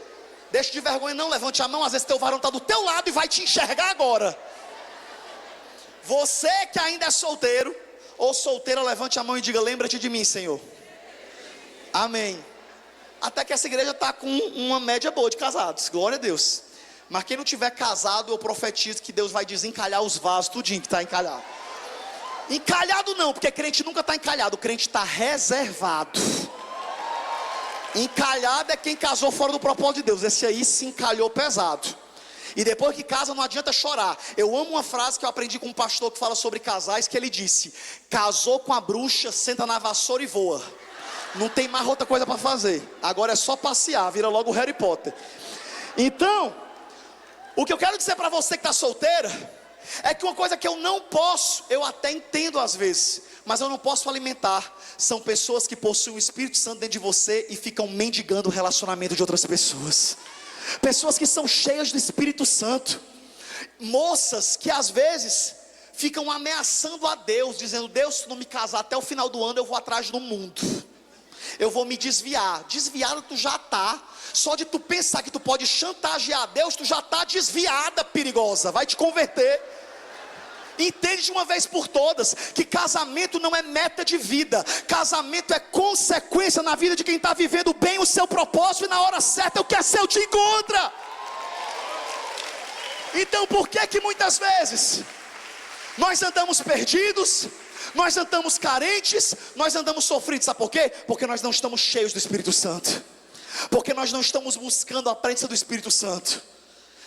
Deixa de vergonha, não levante a mão. Às vezes teu varão está do teu lado e vai te enxergar agora. Você que ainda é solteiro ou solteira, levante a mão e diga: lembra-te de mim, Senhor. Amém. Até que essa igreja está com uma média boa de casados, glória a Deus. Mas quem não tiver casado, eu profetizo que Deus vai desencalhar os vasos tudinho que está encalhado. Encalhado não, porque crente nunca está encalhado. O crente está reservado. Encalhado é quem casou fora do propósito de Deus. Esse aí se encalhou pesado. E depois que casa não adianta chorar. Eu amo uma frase que eu aprendi com um pastor que fala sobre casais, que ele disse: casou com a bruxa, senta na vassoura e voa. Não tem mais outra coisa para fazer. Agora é só passear, vira logo o Harry Potter. Então, o que eu quero dizer para você que está solteira é que uma coisa que eu não posso, eu até entendo às vezes, mas eu não posso alimentar, são pessoas que possuem o Espírito Santo dentro de você e ficam mendigando o relacionamento de outras pessoas. Pessoas que são cheias do Espírito Santo, moças que às vezes ficam ameaçando a Deus, dizendo: Deus, se não me casar até o final do ano, eu vou atrás do mundo, eu vou me desviar. Desviado tu já está. Só de tu pensar que tu pode chantagear a Deus, tu já está desviada, perigosa. Vai te converter. Entende de uma vez por todas que casamento não é meta de vida, casamento é consequência na vida de quem está vivendo bem o seu propósito, e na hora certa o que é seu te encontra. Então por que muitas vezes nós andamos perdidos, nós andamos carentes, nós andamos sofridos? Sabe por quê? Porque nós não estamos cheios do Espírito Santo, porque nós não estamos buscando a presença do Espírito Santo.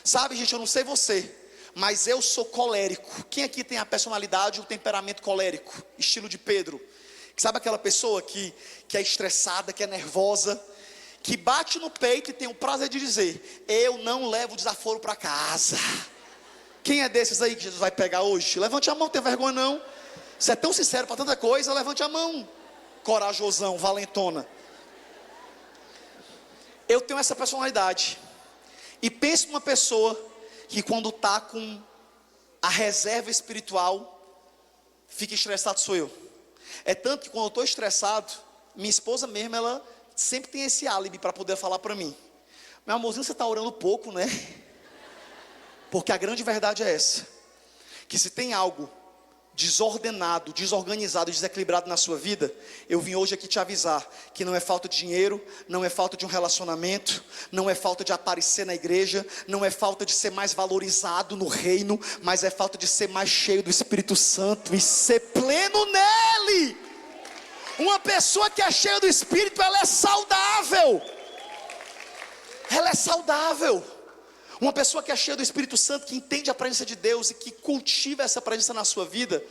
Sabe, gente, eu não sei você, mas eu sou colérico. Quem aqui tem a personalidade, o temperamento colérico, estilo de Pedro? Sabe aquela pessoa que é estressada, que é nervosa, que bate no peito e tem o prazer de dizer: eu não levo desaforo para casa. Quem é desses aí que Jesus vai pegar hoje? Levante a mão, não tem vergonha não. Você é tão sincero para tanta coisa, levante a mão. Corajosão, valentona. Eu tenho essa personalidade. E penso numa pessoa que quando está com a reserva espiritual, fica estressado, sou eu. É tanto que quando eu estou estressado, minha esposa mesmo, ela sempre tem esse álibi para poder falar para mim: meu amorzinho, você está orando pouco, né? Porque a grande verdade é essa, que se tem algo desordenado, desorganizado, desequilibrado na sua vida, eu vim hoje aqui te avisar que não é falta de dinheiro, não é falta de um relacionamento, não é falta de aparecer na igreja, não é falta de ser mais valorizado no reino, mas é falta de ser mais cheio do Espírito Santo e ser pleno nele. Uma pessoa que é cheia do Espírito, ela é saudável. Ela é saudável. Uma pessoa que é cheia do Espírito Santo, que entende a presença de Deus e que cultiva essa presença na sua vida,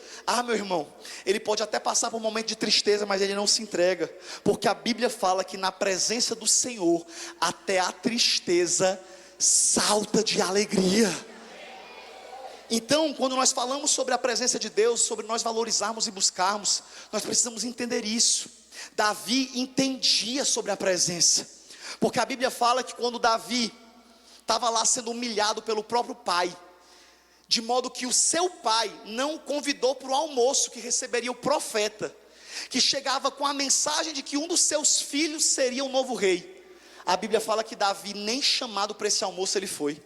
meu irmão, ele pode até passar por um momento de tristeza, mas ele não se entrega, porque a Bíblia fala que na presença do Senhor, até a tristeza salta de alegria. Então, quando nós falamos sobre a presença de Deus, sobre nós valorizarmos e buscarmos, nós precisamos entender isso. Davi entendia sobre a presença, porque a Bíblia fala que quando Davi estava lá sendo humilhado pelo próprio pai, de modo que o seu pai não o convidou para o almoço que receberia o profeta, que chegava com a mensagem de que um dos seus filhos seria o novo rei. A Bíblia fala que Davi nem chamado para esse almoço ele foi.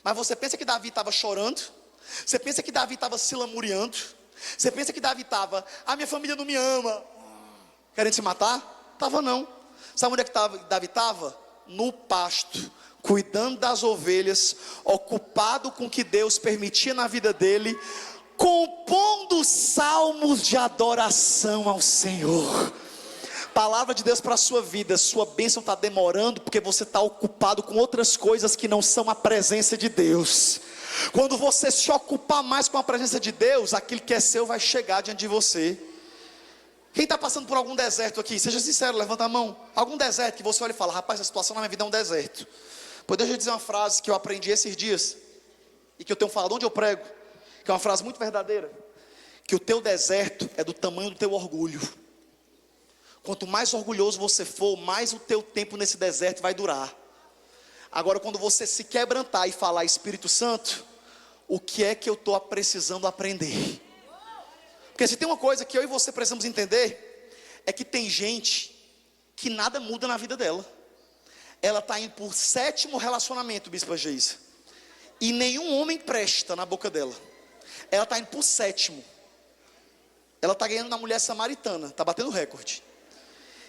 Mas você pensa que Davi estava chorando? Você pensa que Davi estava se lamuriando? Você pensa que Davi estava: minha família não me ama, querendo se matar? Estava não. Sabe onde é que Davi estava? No pasto, cuidando das ovelhas, ocupado com o que Deus permitia na vida dele, compondo salmos de adoração ao Senhor. Palavra de Deus para a sua vida: sua bênção está demorando porque você está ocupado com outras coisas que não são a presença de Deus. Quando você se ocupar mais com a presença de Deus, aquilo que é seu vai chegar diante de você. Quem está passando por algum deserto aqui? Seja sincero, levanta a mão. Algum deserto que você olha e fala: rapaz, a situação na minha vida é um deserto. Pois deixa eu dizer uma frase que eu aprendi esses dias, e que eu tenho falado onde eu prego, que é uma frase muito verdadeira: que o teu deserto é do tamanho do teu orgulho. Quanto mais orgulhoso você for, mais o teu tempo nesse deserto vai durar. Agora, quando você se quebrantar e falar: Espírito Santo, o que é que eu estou precisando aprender? Porque se tem uma coisa que eu e você precisamos entender, é que tem gente que nada muda na vida dela. Ela está indo por 7º relacionamento, Bispa Geisa, e nenhum homem presta na boca dela. Ela está indo por 7º. Ela está ganhando na mulher samaritana, está batendo recorde.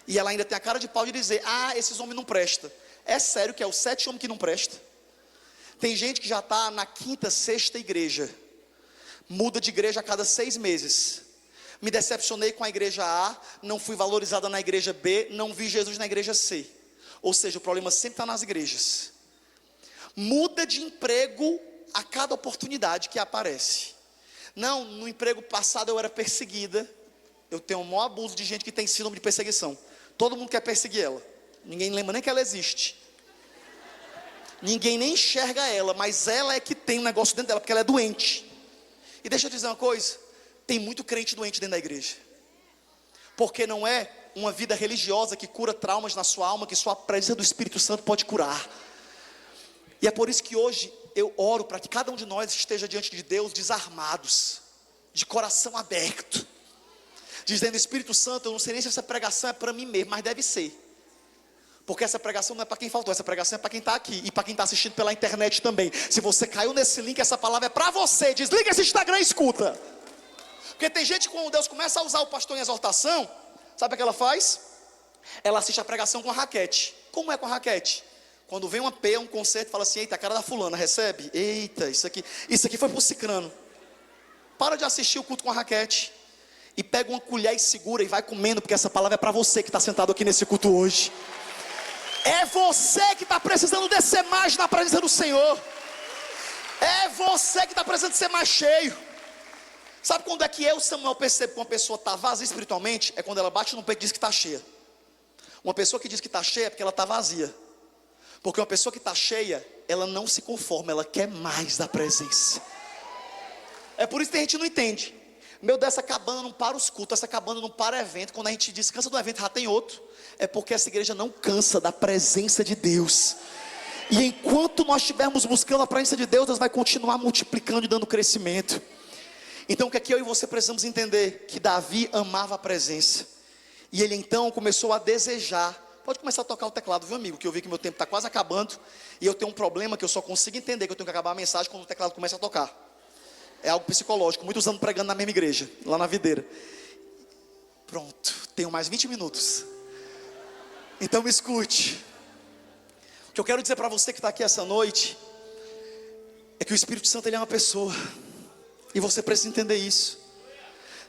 E ela ainda tem a cara de pau de dizer: esses homens não prestam. É sério que é o 7º homem que não presta? Tem gente que já está na 5ª, 6ª igreja, muda de igreja a cada 6 meses. Me decepcionei com a igreja A, não fui valorizada na igreja B, não vi Jesus na igreja C. Ou seja, o problema sempre está nas igrejas. Muda de emprego a cada oportunidade que aparece. Não, no emprego passado eu era perseguida. Eu tenho um maior abuso de gente que tem síndrome de perseguição. Todo mundo quer perseguir ela. Ninguém lembra nem que ela existe. Ninguém nem enxerga ela, mas ela é que tem um negócio dentro dela, porque ela é doente. E deixa eu dizer uma coisa: tem muito crente doente dentro da igreja. Porque não é uma vida religiosa que cura traumas na sua alma, que só a presença do Espírito Santo pode curar. E é por isso que hoje eu oro para que cada um de nós esteja diante de Deus desarmados, de coração aberto, dizendo: Espírito Santo, eu não sei nem se essa pregação é para mim mesmo, mas deve ser, Porque essa pregação não é para quem faltou, essa pregação é para quem está aqui e para quem está assistindo pela internet também. Se você caiu nesse link, essa palavra é para você. Desliga esse Instagram e escuta. Porque tem gente que quando Deus começa a usar o pastor em exortação, sabe o que ela faz? Ela assiste a pregação com a raquete. Como é com a raquete? Quando vem uma peia, um concerto, fala assim: eita, a cara da fulana, recebe? Eita, isso aqui foi pro cicrano. Para de assistir o culto com a raquete e pega uma colher e segura e vai comendo, porque essa palavra é para você que está sentado aqui nesse culto hoje. É você que está precisando descer mais na presença do Senhor. É você que está precisando ser mais cheio. Sabe quando é que eu, Samuel, percebo que uma pessoa está vazia espiritualmente? É quando ela bate no peito e diz que está cheia. Uma pessoa que diz que está cheia é porque ela está vazia. Porque uma pessoa que está cheia, ela não se conforma, ela quer mais da presença. É por isso que a gente não entende. Meu Deus, essa cabana não para os cultos, essa cabana não para evento. Quando a gente descansa do evento, já tem outro. É porque essa igreja não cansa da presença de Deus. E enquanto nós estivermos buscando a presença de Deus, Deus vai continuar multiplicando e dando crescimento. Então o que é que eu e você precisamos entender? Que Davi amava a presença. E ele então começou a desejar. Pode começar a tocar o teclado, viu, amigo? Que eu vi que meu tempo está quase acabando. E eu tenho um problema que eu só consigo entender que eu tenho que acabar a mensagem quando o teclado começa a tocar. É algo psicológico. Muitos anos pregando na mesma igreja, lá na videira. Pronto, tenho mais 20 minutos. Então me escute. O que eu quero dizer para você que está aqui essa noite é que o Espírito Santo, ele é uma pessoa. E você precisa entender isso.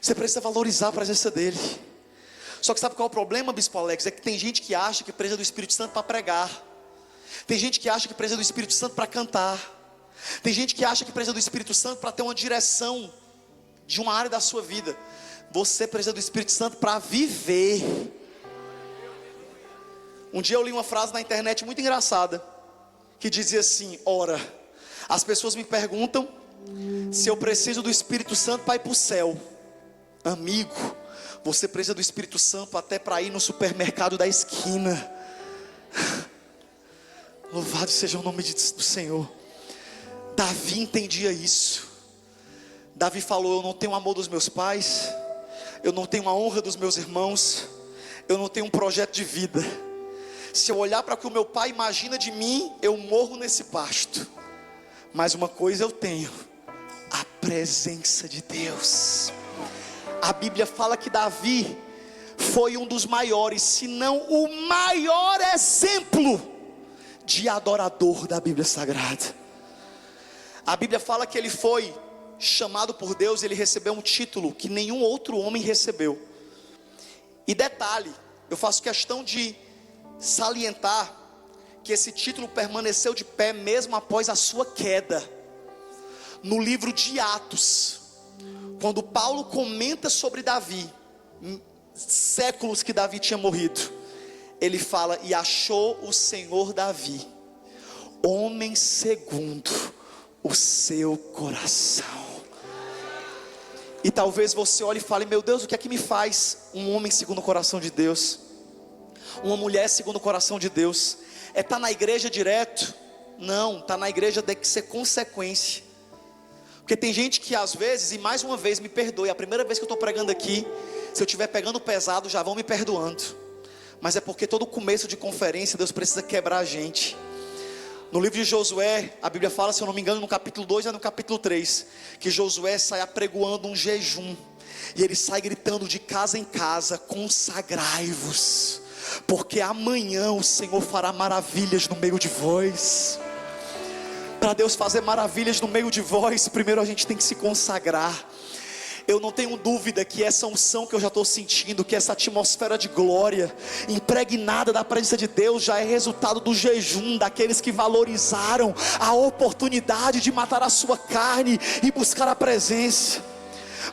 Você precisa valorizar a presença dele. Só que sabe qual é o problema, Bispo Alex? É que tem gente que acha que precisa do Espírito Santo para pregar. Tem gente que acha que precisa do Espírito Santo para cantar. Tem gente que acha que precisa do Espírito Santo para ter uma direção de uma área da sua vida. Você precisa do Espírito Santo para viver. Um dia eu li uma frase na internet muito engraçada, que dizia assim: ora, as pessoas me perguntam se eu preciso do Espírito Santo para ir para o céu. Amigo, você precisa do Espírito Santo até para ir no supermercado da esquina. Louvado seja o nome do Senhor. Davi entendia isso. Davi falou: eu não tenho o amor dos meus pais, eu não tenho a honra dos meus irmãos, eu não tenho um projeto de vida. Se eu olhar para o que o meu pai imagina de mim, eu morro nesse pasto. Mas uma coisa eu tenho: a presença de Deus. A Bíblia fala que Davi foi um dos maiores, se não o maior exemplo de adorador da Bíblia Sagrada. A Bíblia fala que ele foi chamado por Deus, ele recebeu um título que nenhum outro homem recebeu. E detalhe, eu faço questão de salientar que esse título permaneceu de pé mesmo após a sua queda. No livro de Atos, quando Paulo comenta sobre Davi, séculos que Davi tinha morrido, ele fala: e achou o Senhor Davi, homem segundo o seu coração. E talvez você olhe e fale: meu Deus, o que é que me faz um homem segundo o coração de Deus? Uma mulher segundo o coração de Deus? É estar na igreja direto? Não, estar na igreja tem que ser consequência. Porque tem gente que às vezes, e mais uma vez me perdoe, a primeira vez que eu estou pregando aqui, se eu estiver pegando pesado, já vão me perdoando. Mas é porque todo começo de conferência Deus precisa quebrar a gente. No livro de Josué, a Bíblia fala, se eu não me engano, no capítulo 2 e no capítulo 3, que Josué sai apregoando um jejum. E ele sai gritando de casa em casa: consagrai-vos, porque amanhã o Senhor fará maravilhas no meio de vós. Para Deus fazer maravilhas no meio de vós, primeiro a gente tem que se consagrar. Eu não tenho dúvida que essa unção que eu já estou sentindo, que essa atmosfera de glória impregnada da presença de Deus, já é resultado do jejum daqueles que valorizaram a oportunidade de matar a sua carne e buscar a presença.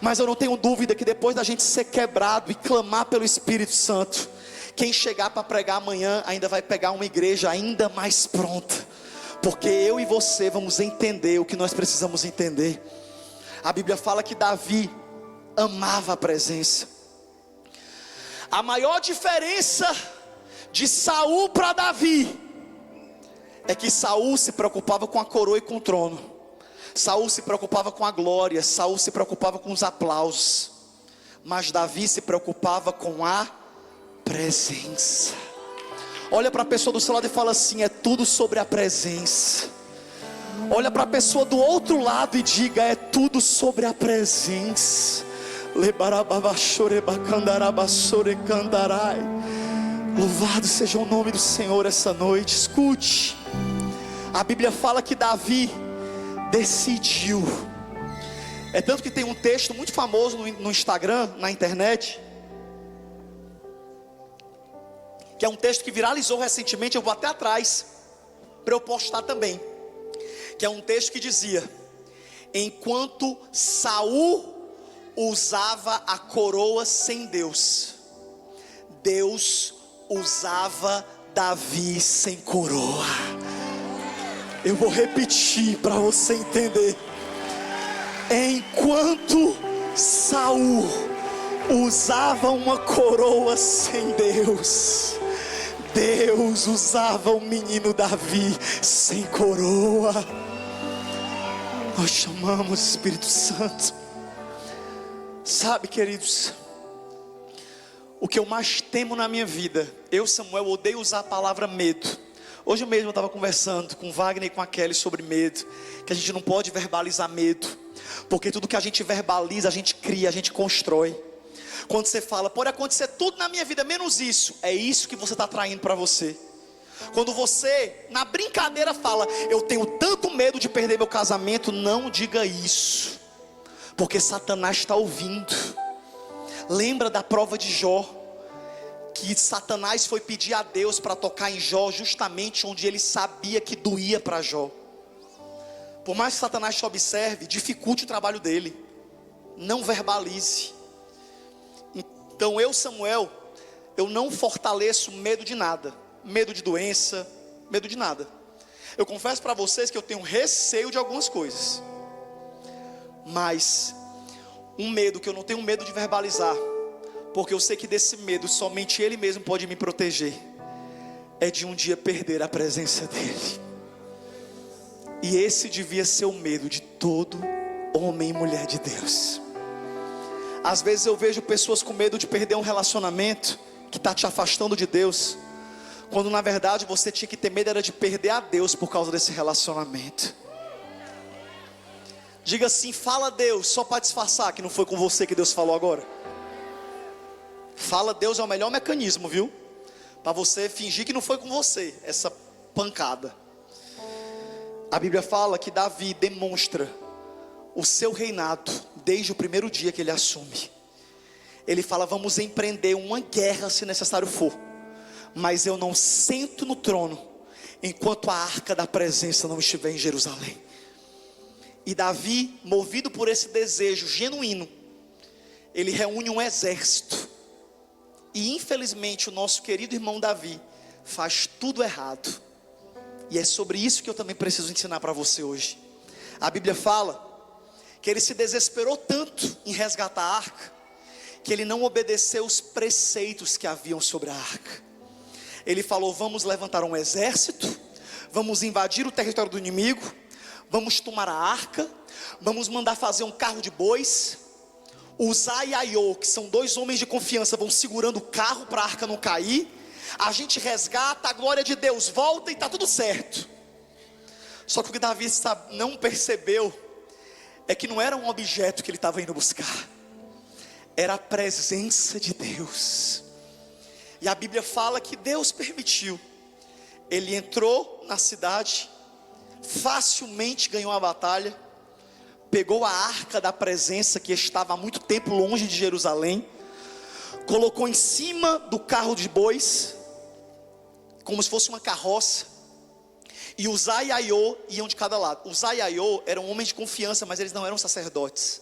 Mas eu não tenho dúvida que depois da gente ser quebrado e clamar pelo Espírito Santo, quem chegar para pregar amanhã ainda vai pegar uma igreja ainda mais pronta, porque eu e você vamos entender o que nós precisamos entender. A Bíblia fala que Davi amava a presença. A maior diferença de Saul para Davi é que Saul se preocupava com a coroa e com o trono. Saul se preocupava com a glória, Saul se preocupava com os aplausos, mas Davi se preocupava com a presença. Olha para a pessoa do seu lado e fala assim: é tudo sobre a presença. Olha para a pessoa do outro lado e diga: é tudo sobre a presença. Louvado seja o nome do Senhor essa noite. Escute, a Bíblia fala que Davi decidiu. É tanto que tem um texto muito famoso no Instagram, na internet, que é um texto que viralizou recentemente. Eu vou até atrás para eu postar também. Que é um texto que dizia: enquanto Saul usava a coroa sem Deus, Deus usava Davi sem coroa. Eu vou repetir para você entender. Enquanto Saul usava uma coroa sem Deus, Deus usava o menino Davi sem coroa. Nós chamamos Espírito Santo. Sabe, queridos, o que eu mais temo na minha vida, eu, Samuel, odeio usar a palavra medo. Hoje mesmo eu estava conversando com o Wagner e com a Kelly sobre medo, que a gente não pode verbalizar medo, porque tudo que a gente verbaliza, a gente cria, a gente constrói. Quando você fala: pode acontecer tudo na minha vida menos isso, é isso que você está atraindo para você. Quando você, na brincadeira, fala: eu tenho tanto medo de perder meu casamento, não diga isso, porque Satanás está ouvindo. Lembra da prova de Jó, que Satanás foi pedir a Deus para tocar em Jó, justamente onde ele sabia que doía para Jó. Por mais que Satanás te observe, dificulte o trabalho dele, não verbalize. Então eu, Samuel, eu não fortaleço medo de nada, medo de doença, medo de nada. Eu confesso para vocês que eu tenho receio de algumas coisas, mas um medo que eu não tenho medo de verbalizar, porque eu sei que desse medo somente Ele mesmo pode me proteger, é de um dia perder a presença dEle. E esse devia ser o medo de todo homem e mulher de Deus. Às vezes eu vejo pessoas com medo de perder um relacionamento que está te afastando de Deus, quando na verdade você tinha que ter medo era de perder a Deus por causa desse relacionamento. Diga assim: fala Deus, só para disfarçar que não foi com você que Deus falou agora. Fala Deus é o melhor mecanismo, viu? Para você fingir que não foi com você, essa pancada. A Bíblia fala que Davi demonstra o seu reinado desde o primeiro dia que ele assume. Ele fala: vamos empreender uma guerra se necessário for, mas eu não sento no trono enquanto a arca da presença não estiver em Jerusalém. E Davi, movido por esse desejo genuíno, ele reúne um exército. E infelizmente o nosso querido irmão Davi faz tudo errado. E é sobre isso que eu também preciso ensinar para você hoje. A Bíblia fala que ele se desesperou tanto em resgatar a arca, que ele não obedeceu os preceitos que haviam sobre a arca. Ele falou: vamos levantar um exército, vamos invadir o território do inimigo, vamos tomar a arca, vamos mandar fazer um carro de bois. Uzá e Aiô, que são dois homens de confiança, vão segurando o carro para a arca não cair. A gente resgata, a glória de Deus volta e está tudo certo. Só que o que Davi não percebeu é que não era um objeto que ele estava indo buscar, era a presença de Deus. E a Bíblia fala que Deus permitiu. Ele entrou na cidade, facilmente ganhou a batalha, pegou a arca da presença que estava há muito tempo longe de Jerusalém, colocou em cima do carro de bois, como se fosse uma carroça, e Uzá e Aiô iam de cada lado. Uzá e Aiô eram homens de confiança, mas eles não eram sacerdotes,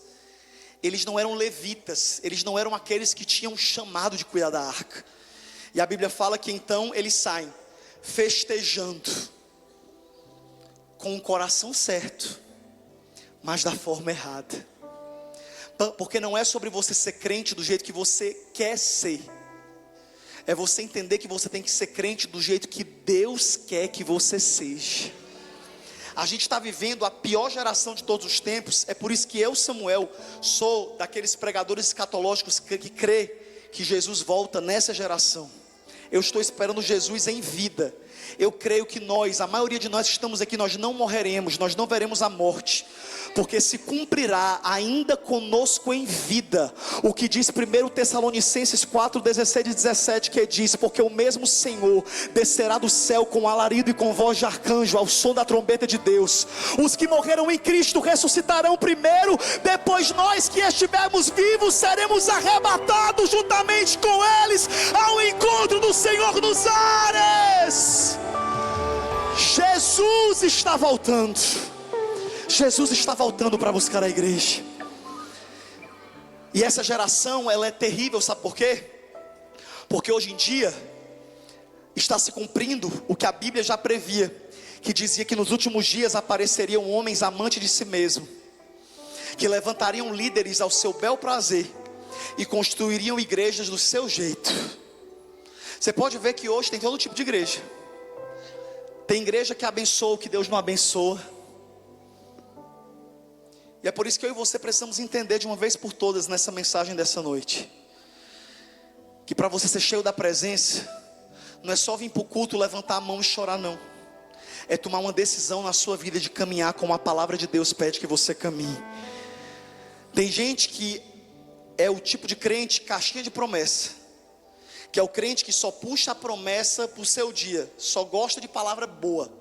eles não eram levitas, eles não eram aqueles que tinham chamado de cuidar da arca. E a Bíblia fala que então eles saem festejando, com o coração certo, mas da forma errada. Porque não é sobre você ser crente do jeito que você quer ser, é você entender que você tem que ser crente do jeito que Deus quer que você seja. A gente está vivendo a pior geração de todos os tempos. É por isso que eu, Samuel, sou daqueles pregadores escatológicos que crê que Jesus volta nessa geração. Eu estou esperando Jesus em vida. Eu creio que nós, a maioria de nós que estamos aqui, nós não morreremos, nós não veremos a morte, porque se cumprirá ainda conosco em vida o que diz 1 Tessalonicenses 4, 16 e 17, que diz: porque o mesmo Senhor descerá do céu com alarido e com voz de arcanjo, ao som da trombeta de Deus. Os que morreram em Cristo ressuscitarão primeiro, depois nós que estivermos vivos seremos arrebatados juntamente com eles ao encontro do Senhor nos ares. Jesus está voltando. Jesus está voltando para buscar a igreja. E essa geração, ela é terrível, sabe por quê? Porque hoje em dia está se cumprindo o que a Bíblia já previa, que dizia que nos últimos dias apareceriam homens amantes de si mesmo, que levantariam líderes ao seu bel prazer e construiriam igrejas do seu jeito. Você pode ver que hoje tem todo tipo de igreja. Tem igreja que abençoa o que Deus não abençoa. E é por isso que eu e você precisamos entender de uma vez por todas nessa mensagem dessa noite, que para você ser cheio da presença, não é só vir para o culto, levantar a mão e chorar, não. É tomar uma decisão na sua vida de caminhar como a palavra de Deus pede que você caminhe. Tem gente que é o tipo de crente caixinha de promessa, que é o crente que só puxa a promessa para o seu dia, só gosta de palavra boa,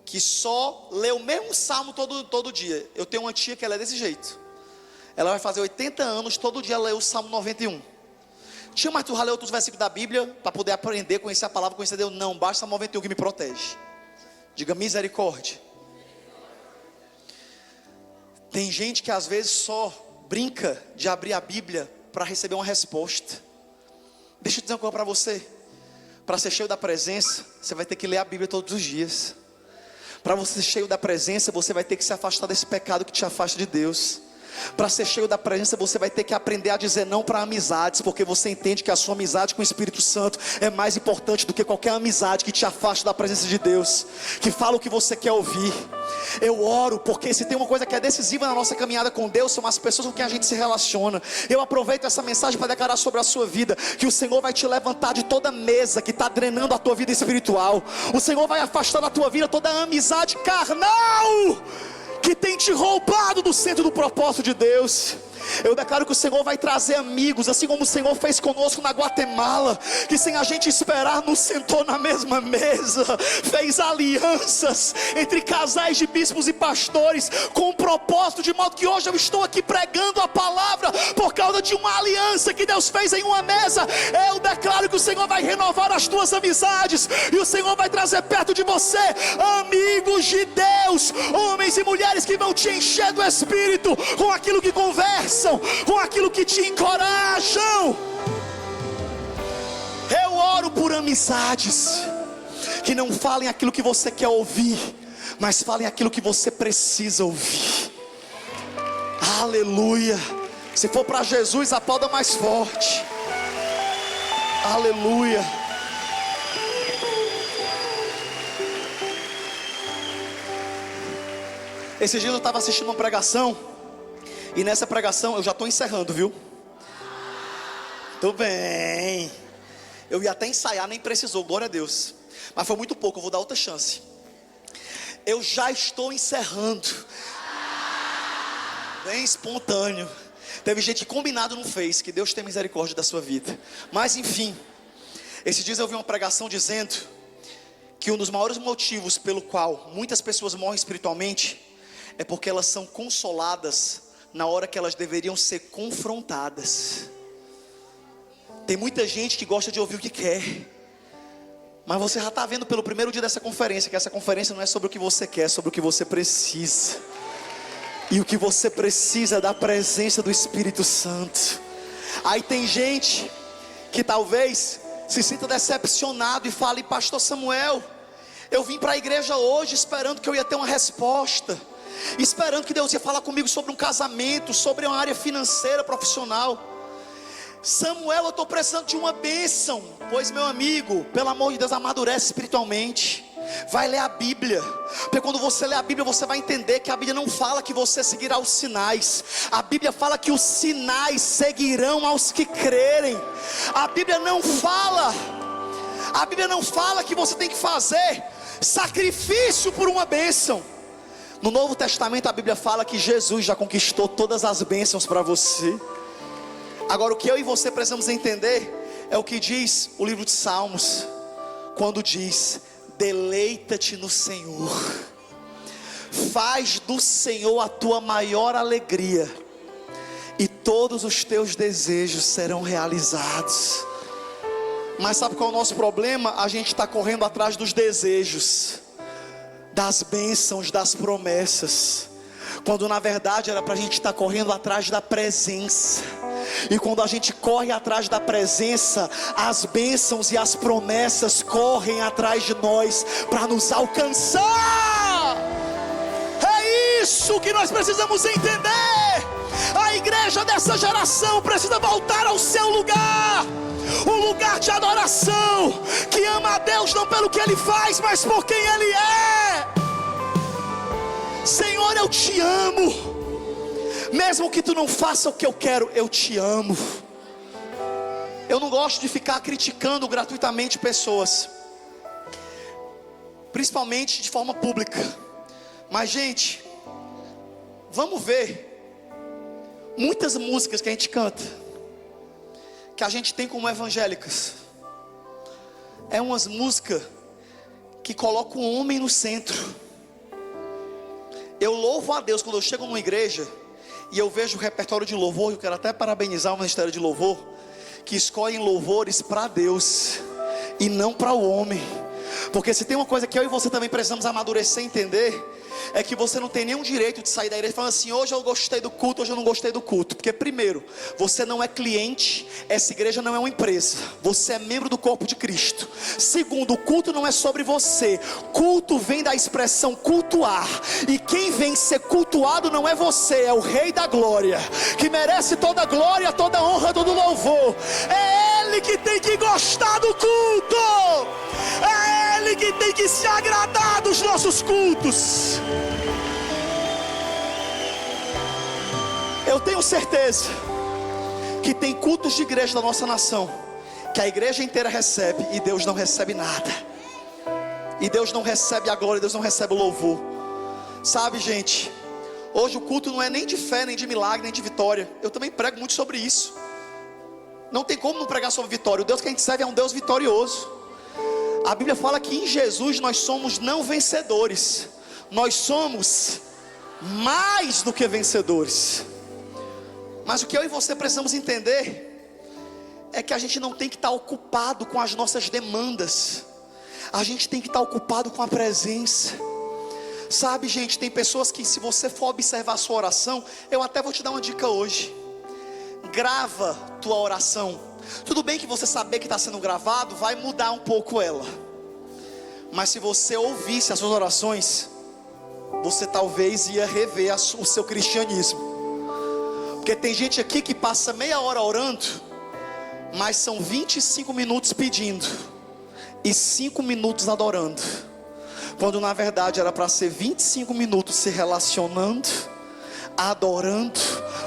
que só lê o mesmo salmo todo dia. Eu tenho uma tia que ela é desse jeito. Ela vai fazer 80 anos, todo dia lê o Salmo 91. Tia, mas tu já leu outros versículos da Bíblia para poder aprender, conhecer a palavra, conhecer Deus? Não, basta o Salmo 91 que me protege. Diga misericórdia. Tem gente que às vezes só brinca de abrir a Bíblia para receber uma resposta. Deixa eu dizer uma coisa para você. Para ser cheio da presença, você vai ter que ler a Bíblia todos os dias. Para você ser cheio da presença, você vai ter que se afastar desse pecado que te afasta de Deus. Para ser cheio da presença, você vai ter que aprender a dizer não para amizades, porque você entende que a sua amizade com o Espírito Santo é mais importante do que qualquer amizade que te afasta da presença de Deus, que fala o que você quer ouvir. Eu oro porque se tem uma coisa que é decisiva na nossa caminhada com Deus, são as pessoas com quem a gente se relaciona. Eu aproveito essa mensagem para declarar sobre a sua vida, que o Senhor vai te levantar de toda mesa que está drenando a tua vida espiritual. O Senhor vai afastar da tua vida toda amizade carnal que tem te roubado do centro do propósito de Deus. Eu declaro que o Senhor vai trazer amigos, assim como o Senhor fez conosco na Guatemala, que sem a gente esperar nos sentou na mesma mesa, fez alianças entre casais de bispos e pastores, com um propósito, de modo que hoje eu estou aqui pregando a palavra, por causa de uma aliança que Deus fez em uma mesa. Eu declaro que o Senhor vai renovar as tuas amizades, e o Senhor vai trazer perto de você amigos de Deus, homens e mulheres que vão te encher do Espírito, com aquilo que conversa, com aquilo que te encorajam. Eu oro por amizades que não falem aquilo que você quer ouvir, mas falem aquilo que você precisa ouvir. Aleluia. Se for para Jesus, aplauda mais forte. Aleluia. Esses dias eu estava assistindo uma pregação, e nessa pregação, eu já estou encerrando, viu? Tudo bem. Eu ia até ensaiar, nem precisou, glória a Deus. Mas foi muito pouco, eu vou dar outra chance. Eu já estou encerrando. Bem espontâneo. Teve gente que combinado não fez. Que Deus tenha misericórdia da sua vida. Mas enfim, esses dias eu vi uma pregação dizendo que um dos maiores motivos pelo qual muitas pessoas morrem espiritualmente é porque elas são consoladas na hora que elas deveriam ser confrontadas. Tem muita gente que gosta de ouvir o que quer, mas você já está vendo pelo primeiro dia dessa conferência, que essa conferência não é sobre o que você quer, é sobre o que você precisa. E o que você precisa é da presença do Espírito Santo. Aí tem gente que talvez se sinta decepcionado e fale: pastor Samuel, eu vim para a igreja hoje esperando que eu ia ter uma resposta, esperando que Deus ia falar comigo sobre um casamento, sobre uma área financeira, profissional. Samuel, eu estou precisando de uma bênção. Pois meu amigo, pelo amor de Deus, amadurece espiritualmente. Vai ler a Bíblia, porque quando você lê a Bíblia, você vai entender que a Bíblia não fala que você seguirá os sinais. A Bíblia fala que os sinais seguirão aos que crerem. A Bíblia não fala que você tem que fazer sacrifício por uma bênção. No Novo Testamento a Bíblia fala que Jesus já conquistou todas as bênçãos para você. Agora o que eu e você precisamos entender é o que diz o livro de Salmos, quando diz: deleita-te no Senhor, faz do Senhor a tua maior alegria, e todos os teus desejos serão realizados. Mas sabe qual é o nosso problema? A gente está correndo atrás dos desejos, das bênçãos, das promessas, quando na verdade era para a gente estar correndo atrás da presença. E quando a gente corre atrás da presença, as bênçãos e as promessas correm atrás de nós para nos alcançar. É isso que nós precisamos entender. A igreja dessa geração precisa voltar ao seu lugar, o lugar de adoração, que ama a Deus não pelo que Ele faz, mas por quem Ele é. Senhor, eu te amo. Mesmo que tu não faça o que eu quero, eu te amo. Eu não gosto de ficar criticando gratuitamente pessoas, principalmente de forma pública. Mas gente, vamos ver muitas músicas que a gente canta, que a gente tem como evangélicas, é umas músicas que colocam o homem no centro. Eu louvo a Deus quando eu chego numa igreja e eu vejo o repertório de louvor. Eu quero até parabenizar o ministério de louvor, que escolhem louvores para Deus e não para o homem. Porque se tem uma coisa que eu e você também precisamos amadurecer e entender, é que você não tem nenhum direito de sair da igreja falando assim: hoje eu gostei do culto, hoje eu não gostei do culto. Porque primeiro, você não é cliente, essa igreja não é uma empresa, você é membro do corpo de Cristo. Segundo, o culto não é sobre você, culto vem da expressão cultuar, e quem vem ser cultuado não é você, é o Rei da Glória, que merece toda a glória, toda a honra, todo o louvor. É Ele que tem que gostar do culto, é Ele que tem que se agradar dos nossos cultos. Eu tenho certeza que tem cultos de igreja da nossa nação que a igreja inteira recebe e Deus não recebe nada, e Deus não recebe a glória, Deus não recebe o louvor. Sabe, gente, hoje o culto não é nem de fé, nem de milagre, nem de vitória. Eu também prego muito sobre isso. Não tem como não pregar sobre vitória. O Deus que a gente serve é um Deus vitorioso. A Bíblia fala que em Jesus nós somos não vencedores, nós somos mais do que vencedores. Mas o que eu e você precisamos entender é que a gente não tem que estar ocupado com as nossas demandas, a gente tem que estar ocupado com a presença. Sabe, gente, tem pessoas que, se você for observar a sua oração, eu até vou te dar uma dica hoje: grava tua oração. Tudo bem que você saber que está sendo gravado vai mudar um pouco ela, mas se você ouvisse as suas orações, você talvez ia rever o seu cristianismo. Porque tem gente aqui que passa meia hora orando, mas são 25 minutos pedindo e 5 minutos adorando, quando na verdade era para ser 25 minutos se relacionando, adorando,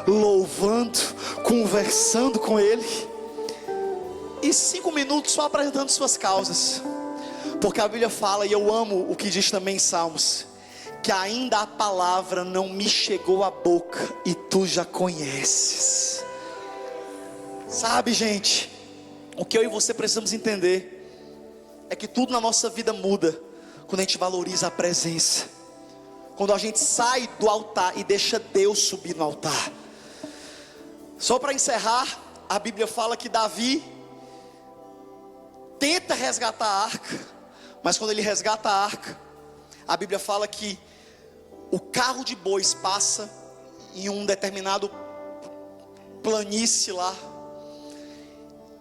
louvando, conversando com Ele, e 5 minutos só apresentando suas causas. Porque a Bíblia fala, e eu amo o que diz também em Salmos, que ainda a palavra não me chegou à boca e tu já conheces. Sabe, gente, o que eu e você precisamos entender é que tudo na nossa vida muda quando a gente valoriza a presença, quando a gente sai do altar e deixa Deus subir no altar. Só para encerrar, a Bíblia fala que Davi tenta resgatar a arca, mas quando ele resgata a arca, a Bíblia fala que o carro de bois passa em um determinado planície lá,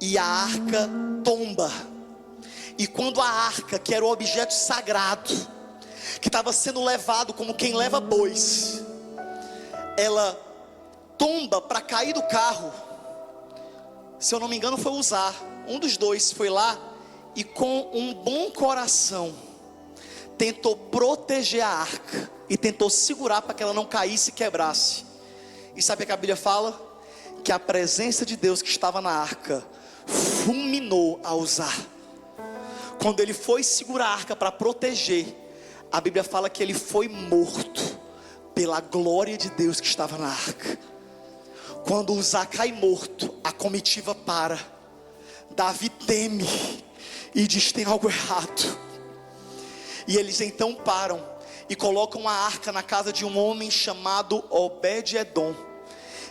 e a arca tomba. E quando a arca, que era o objeto sagrado, que estava sendo levado como quem leva bois, ela tomba para cair do carro, se eu não me engano foi Uzá, um dos dois foi lá e com um bom coração tentou proteger a arca e tentou segurar para que ela não caísse e quebrasse. E sabe o que a Bíblia fala? Que a presença de Deus que estava na arca fulminou a usar. Quando ele foi segurar a arca para proteger, a Bíblia fala que ele foi morto pela glória de Deus que estava na arca. Quando Uzá cai morto, a comitiva para. Davi teme e diz: tem algo errado. E eles então param e colocam a arca na casa de um homem chamado Obed-edom.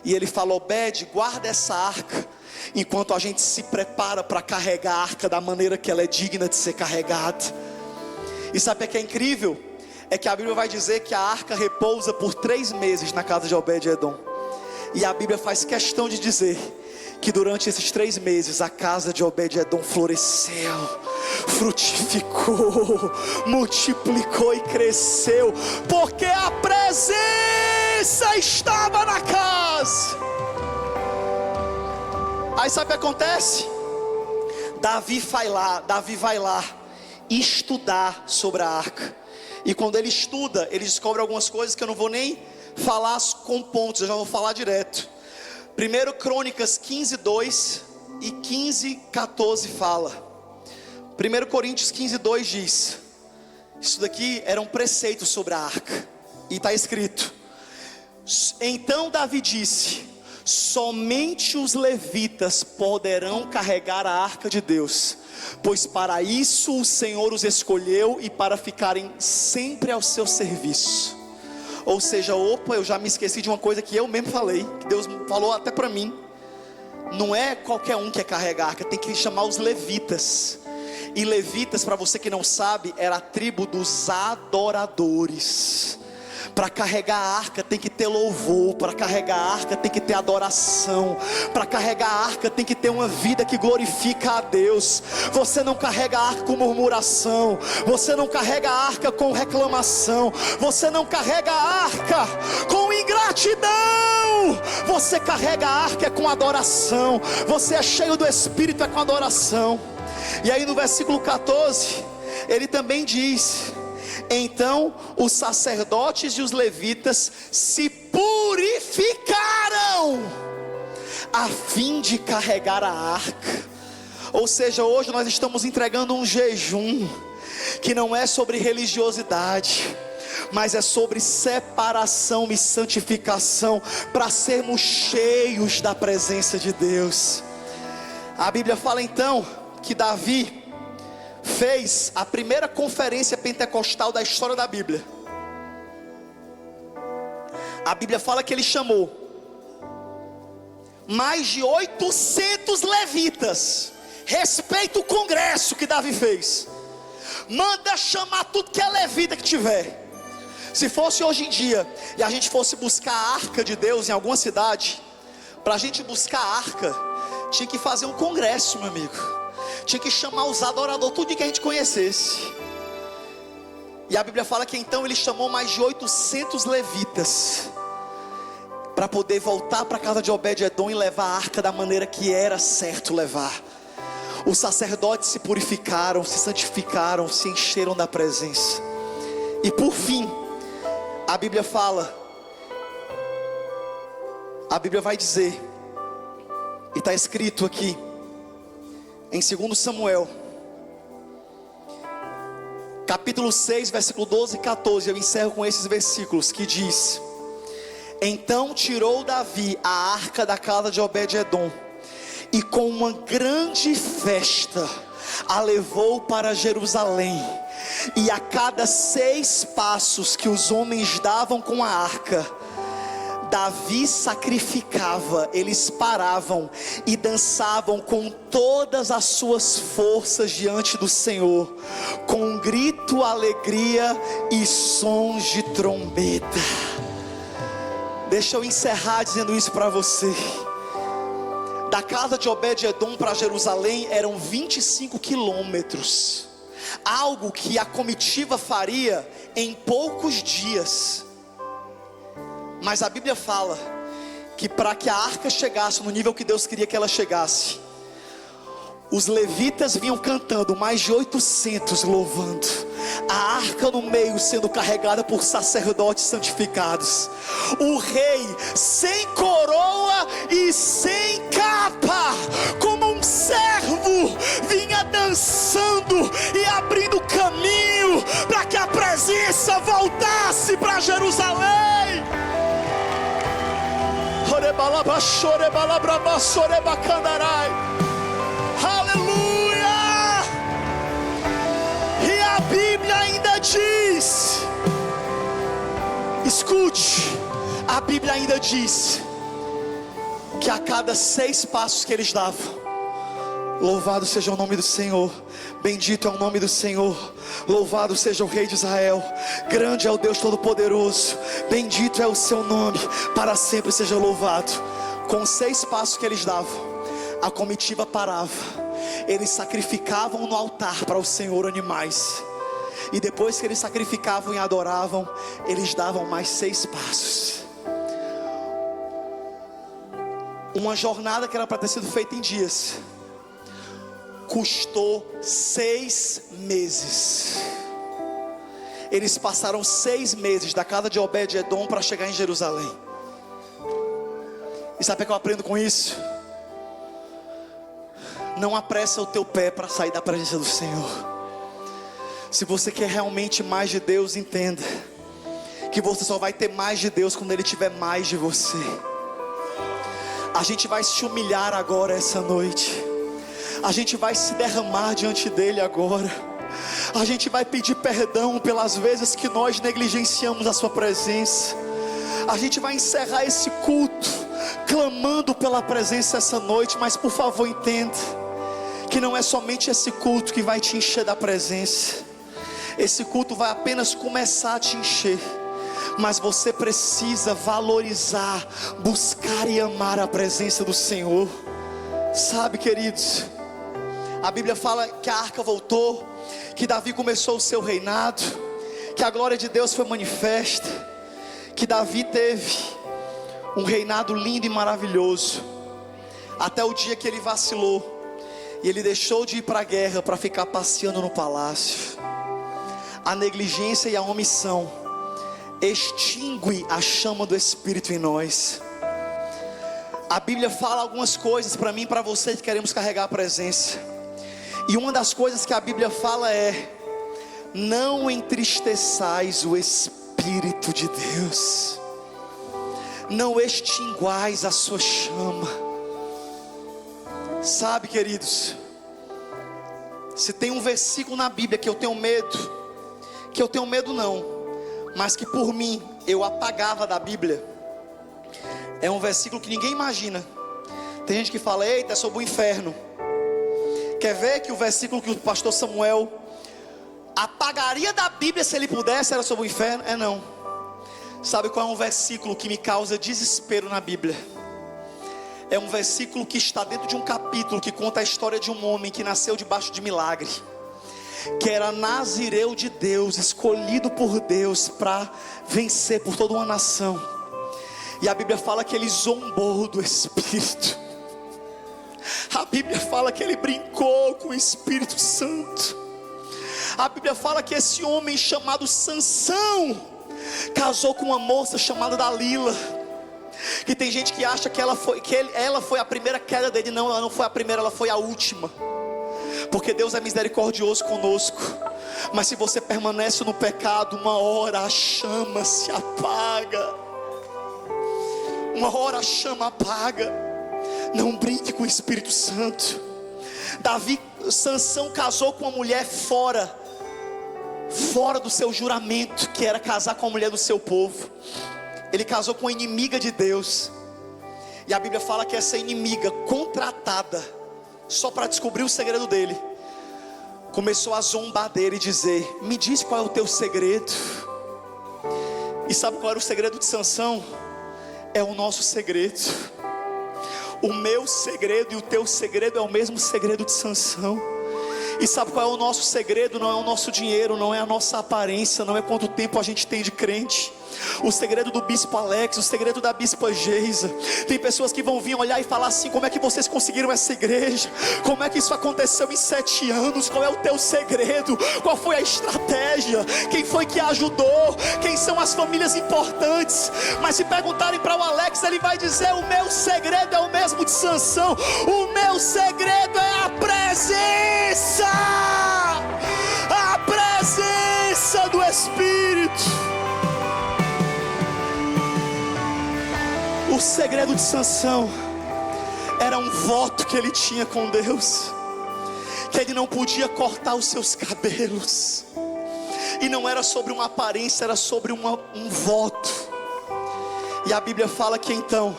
E ele fala: Obed, guarda essa arca, enquanto a gente se prepara para carregar a arca da maneira que ela é digna de ser carregada. E sabe o que é incrível? É que a Bíblia vai dizer que a arca repousa por 3 meses na casa de Obed-edom. E a Bíblia faz questão de dizer que durante esses 3 meses a casa de Obed-edom floresceu, frutificou, multiplicou e cresceu, porque a presença estava na casa. Aí sabe o que acontece? Davi vai lá estudar sobre a arca. E quando ele estuda, ele descobre algumas coisas que eu não vou nem falar com pontos, eu já vou falar direto. 1 Crônicas 15:2 e 15:14 fala. 1 Coríntios 15:2 diz: isso daqui era um preceito sobre a arca. E está escrito: então Davi disse: somente os levitas poderão carregar a arca de Deus, pois para isso o Senhor os escolheu e para ficarem sempre ao seu serviço. Ou seja, eu já me esqueci de uma coisa que eu mesmo falei, que Deus falou até para mim. Não é qualquer um que quer carregar a arca, tem que chamar os levitas. E levitas, para você que não sabe, era a tribo dos adoradores. Para carregar a arca tem que ter louvor, para carregar a arca tem que ter adoração, para carregar a arca tem que ter uma vida que glorifica a Deus. Você não carrega a arca com murmuração, você não carrega a arca com reclamação, você não carrega a arca com ingratidão, você carrega a arca com adoração, você é cheio do Espírito com adoração. E aí no versículo 14, ele também diz: então os sacerdotes e os levitas se purificaram a fim de carregar a arca. Ou seja, hoje nós estamos entregando um jejum que não é sobre religiosidade, mas é sobre separação e santificação, para sermos cheios da presença de Deus. A Bíblia fala então que Davi fez a primeira conferência pentecostal da história da Bíblia. A Bíblia fala que ele chamou mais de 800 levitas. Respeita o congresso que Davi fez. Manda chamar tudo que é levita que tiver. Se fosse hoje em dia e a gente fosse buscar a arca de Deus em alguma cidade, para a gente buscar a arca, tinha que fazer um congresso, meu amigo. Tinha que chamar os adoradores, tudo que a gente conhecesse. E a Bíblia fala que então ele chamou mais de 800 levitas, para poder voltar para a casa de Obed-edom e levar a arca da maneira que era certo levar. Os sacerdotes se purificaram, se santificaram, se encheram da presença. E por fim, a Bíblia fala, a Bíblia vai dizer, e está escrito aqui em 2 Samuel capítulo 6, versículo 12 e 14, eu encerro com esses versículos, que diz: então tirou Davi a arca da casa de Obed-edom, e com uma grande festa a levou para Jerusalém. E a cada 6 passos que os homens davam com a arca, Davi sacrificava, eles paravam e dançavam com todas as suas forças diante do Senhor, com grito, alegria e sons de trombeta. Deixa eu encerrar dizendo isso para você. Da casa de Obed-edom para Jerusalém eram 25 quilômetros, algo que a comitiva faria em poucos dias. Mas a Bíblia fala que para que a arca chegasse no nível que Deus queria que ela chegasse, Os levitas vinham cantando, mais de 800 louvando. A arca no meio sendo carregada por sacerdotes santificados. O rei sem coroa e sem capa, como um servo, vinha dançando e abrindo caminho para que a presença voltasse para Jerusalém. Aleluia! E a Bíblia ainda diz, escute, a Bíblia ainda diz que a cada 6 passos que eles davam, louvado seja o nome do Senhor, bendito é o nome do Senhor, louvado seja o Rei de Israel, grande é o Deus Todo-Poderoso, bendito é o seu nome, para sempre seja louvado. Com os 6 passos que eles davam, a comitiva parava, eles sacrificavam no altar para o Senhor animais, e depois que eles sacrificavam e adoravam, eles davam mais 6 passos. Uma jornada que era para ter sido feita em dias, custou 6 meses. Eles passaram 6 meses da casa de Obed-edom para chegar em Jerusalém. E sabe o que eu aprendo com isso? Não apressa o teu pé para sair da presença do Senhor. Se você quer realmente mais de Deus, entenda que você só vai ter mais de Deus quando Ele tiver mais de você. A gente vai se humilhar agora essa noite. A gente vai se derramar diante dEle agora. A gente vai pedir perdão pelas vezes que nós negligenciamos a sua presença. A gente vai encerrar esse culto clamando pela presença essa noite. Mas por favor entenda que não é somente esse culto que vai te encher da presença. Esse culto vai apenas começar a te encher, mas você precisa valorizar, buscar e amar a presença do Senhor. Sabe, queridos, a Bíblia fala que a arca voltou, que Davi começou o seu reinado, que a glória de Deus foi manifesta, que Davi teve um reinado lindo e maravilhoso, até o dia que ele vacilou e ele deixou de ir para a guerra para ficar passeando no palácio. A negligência e a omissão extingue a chama do Espírito em nós. A Bíblia fala algumas coisas para mim e para você que queremos carregar a presença. E uma das coisas que a Bíblia fala é: não entristeçais o Espírito de Deus, não extinguais a sua chama. Sabe, queridos, se tem um versículo na Bíblia que eu tenho medo não, mas que por mim eu apagava da Bíblia, é um versículo que ninguém imagina. Tem gente que fala: eita, é sobre o inferno. Quer ver que o versículo que o pastor Samuel apagaria da Bíblia se ele pudesse era sobre o inferno? É não. Sabe qual é um versículo que me causa desespero na Bíblia? É um versículo que está dentro de um capítulo que conta a história de um homem que nasceu debaixo de milagre, que era nazireu de Deus, escolhido por Deus para vencer por toda uma nação. E a Bíblia fala que ele zombou do Espírito. A Bíblia fala que ele brincou com o Espírito Santo. A Bíblia fala que esse homem chamado Sansão casou com uma moça chamada Dalila. Que tem gente que acha que ela foi a primeira queda dele. Não, ela não foi a primeira, ela foi a última. Porque Deus é misericordioso conosco. Mas se você permanece no pecado, uma hora a chama se apaga. Uma hora a chama apaga. Não brinque com o Espírito Santo. Sansão casou com uma mulher fora do seu juramento, que era casar com a mulher do seu povo. Ele casou com a inimiga de Deus. E a Bíblia fala que essa inimiga, contratada só para descobrir o segredo dele, começou a zombar dele e dizer: me diz qual é o teu segredo. E sabe qual era o segredo de Sansão? É o nosso segredo. O meu segredo e o teu segredo é o mesmo segredo de Sansão. E sabe qual é o nosso segredo? Não é o nosso dinheiro, não é a nossa aparência, não é quanto tempo a gente tem de crente. O segredo do bispo Alex, o segredo da bispa Geisa. Tem pessoas que vão vir olhar e falar assim: como é que vocês conseguiram essa igreja? Como é que isso aconteceu em 7 anos? Qual é o teu segredo? Qual foi a estratégia? Quem foi que ajudou? Quem são as famílias importantes? Mas se perguntarem para o Alex, ele vai dizer: o meu segredo é o mesmo de Sansão. O meu segredo é a presença. A presença do Espírito. O segredo de Sansão era um voto que ele tinha com Deus, que ele não podia cortar os seus cabelos. E não era sobre uma aparência, era sobre um voto. E a Bíblia fala que então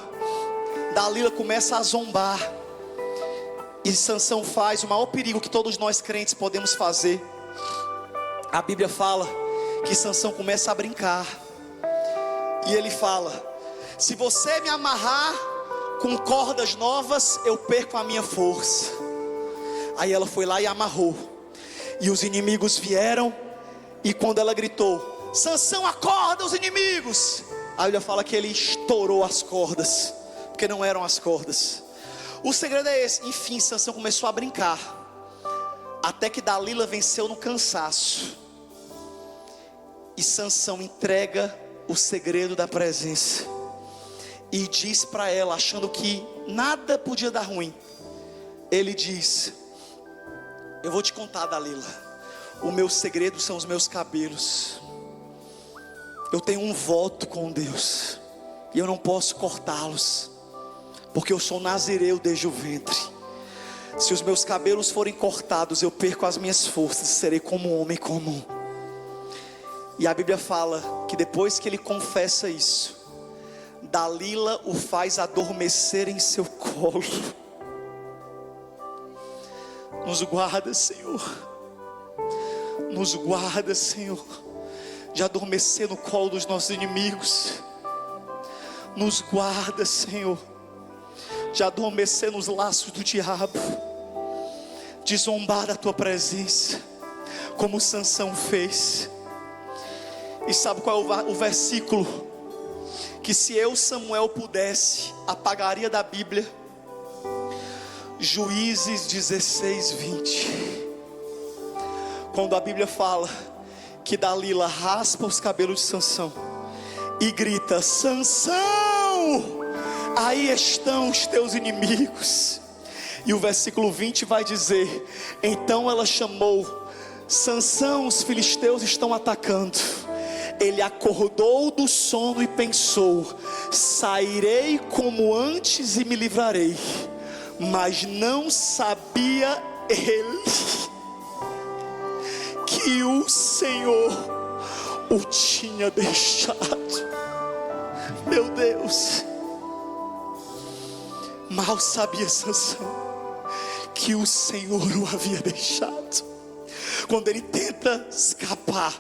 Dalila começa a zombar, e Sansão faz o maior perigo que todos nós crentes podemos fazer. A Bíblia fala que Sansão começa a brincar, e ele fala: se você me amarrar com cordas novas, eu perco a minha força. Aí ela foi lá e amarrou, e os inimigos vieram. E quando ela gritou: Sansão, acorda os inimigos, a Bíblia fala que ele estourou as cordas, porque não eram as cordas. O segredo é esse. Enfim, Sansão começou a brincar, até que Dalila venceu no cansaço, e Sansão entrega o segredo da presença, e diz para ela, achando que nada podia dar ruim, ele diz: eu vou te contar, Dalila, o meu segredo são os meus cabelos. Eu tenho um voto com Deus, e eu não posso cortá-los, porque eu sou nazireu desde o ventre. Se os meus cabelos forem cortados, eu perco as minhas forças, serei como um homem comum. E a Bíblia fala que depois que ele confessa isso, Dalila o faz adormecer em seu colo. Nos guarda, Senhor. Nos guarda, Senhor, de adormecer no colo dos nossos inimigos. Nos guarda, Senhor, de adormecer nos laços do diabo, de zombar da tua presença, como Sansão fez. E sabe qual é o versículo que, se eu, Samuel, pudesse, apagaria da Bíblia? Juízes 16, 20. Quando a Bíblia fala que Dalila raspa os cabelos de Sansão e grita: Sansão, aí estão os teus inimigos. E o versículo 20 vai dizer: então ela chamou: Sansão, os filisteus estão atacando. Ele acordou do sono e pensou: sairei como antes e me livrarei. Mas não sabia ele que o Senhor o tinha deixado. Meu Deus, mal sabia Sansão que o Senhor o havia deixado. Quando ele tenta escapar,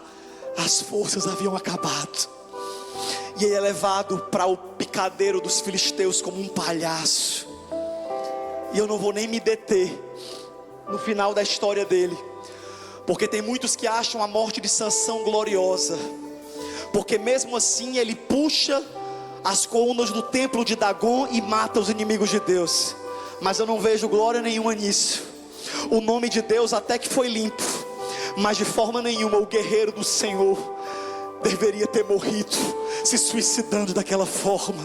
as forças haviam acabado, e ele é levado para o picadeiro dos filisteus como um palhaço. E eu não vou nem me deter no final da história dele, porque tem muitos que acham a morte de Sansão gloriosa, porque mesmo assim ele puxa as colunas do templo de Dagon e mata os inimigos de Deus. Mas eu não vejo glória nenhuma nisso. O nome de Deus até que foi limpo, mas de forma nenhuma o guerreiro do Senhor deveria ter morrido se suicidando daquela forma.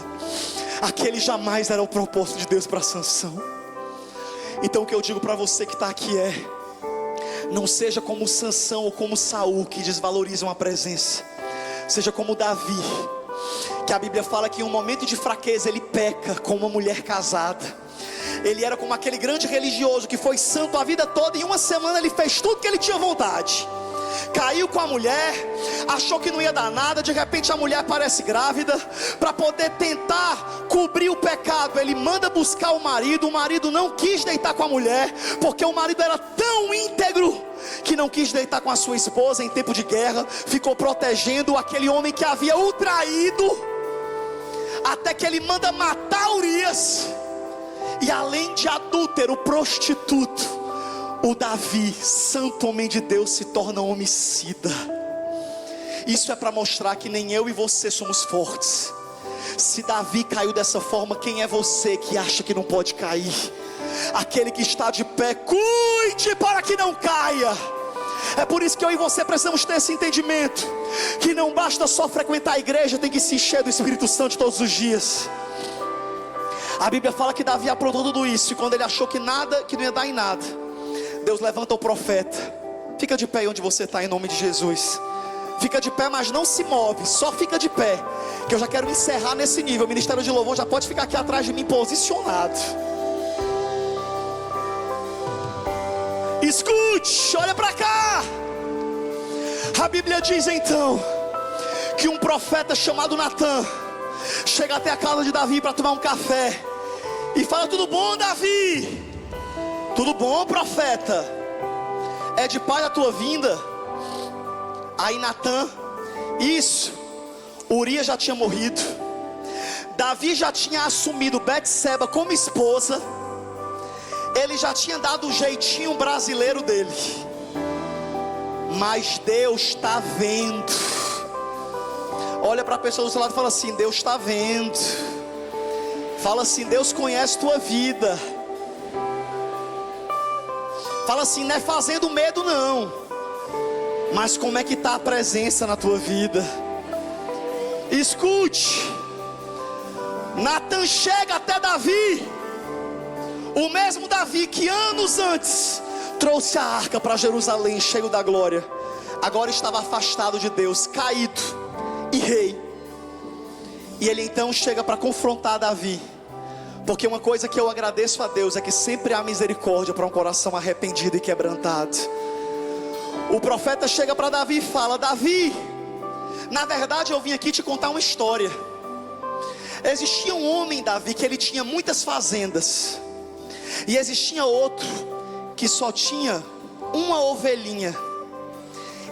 Aquele jamais era o propósito de Deus para Sansão. Então o que eu digo para você que está aqui é: não seja como Sansão ou como Saul, que desvalorizam a presença. Seja como Davi, que a Bíblia fala que em um momento de fraqueza ele peca com uma mulher casada. Ele era como aquele grande religioso que foi santo a vida toda, e em uma semana ele fez tudo que ele tinha vontade. Caiu com a mulher, achou que não ia dar nada. De repente a mulher aparece grávida. Para poder tentar cobrir o pecado, ele manda buscar o marido. O marido não quis deitar com a mulher, porque o marido era tão íntegro que não quis deitar com a sua esposa em tempo de guerra. Ficou protegendo aquele homem que havia o traído, até que ele manda matar Urias. E além de adúltero, prostituto, o Davi, santo homem de Deus, se torna homicida. Isso é para mostrar que nem eu e você somos fortes. Se Davi caiu dessa forma, quem é você que acha que não pode cair? Aquele que está de pé, cuide para que não caia. É por isso que eu e você precisamos ter esse entendimento, que não basta só frequentar a igreja, tem que se encher do Espírito Santo todos os dias. A Bíblia fala que Davi aprontou tudo isso, e quando ele achou que não ia dar em nada, Deus levanta o profeta. Fica de pé aí onde você está, em nome de Jesus. Fica de pé, mas não se move, só fica de pé, que eu já quero encerrar nesse nível. O ministério de louvor já pode ficar aqui atrás de mim, posicionado. Escute, olha para cá. A Bíblia diz então que um profeta chamado Natan chega até a casa de Davi para tomar um café e fala: tudo bom, Davi? Tudo bom, profeta? É de paz a tua vinda? Aí Natan: isso, Urias já tinha morrido, Davi já tinha assumido Betseba como esposa, ele já tinha dado o jeitinho brasileiro dele, mas Deus está vendo. Olha para a pessoa do seu lado e fala assim: Deus está vendo. Fala assim: Deus conhece tua vida. Fala assim: não é fazendo medo não, mas como é que está a presença na tua vida? Escute, Natan chega até Davi, o mesmo Davi que anos antes trouxe a arca para Jerusalém cheio da glória, agora estava afastado de Deus, caído e rei. E ele então chega para confrontar Davi, porque uma coisa que eu agradeço a Deus é que sempre há misericórdia para um coração arrependido e quebrantado. O profeta chega para Davi e fala: Davi, na verdade eu vim aqui te contar uma história. Existia um homem, Davi, que ele tinha muitas fazendas, e existia outro que só tinha uma ovelhinha.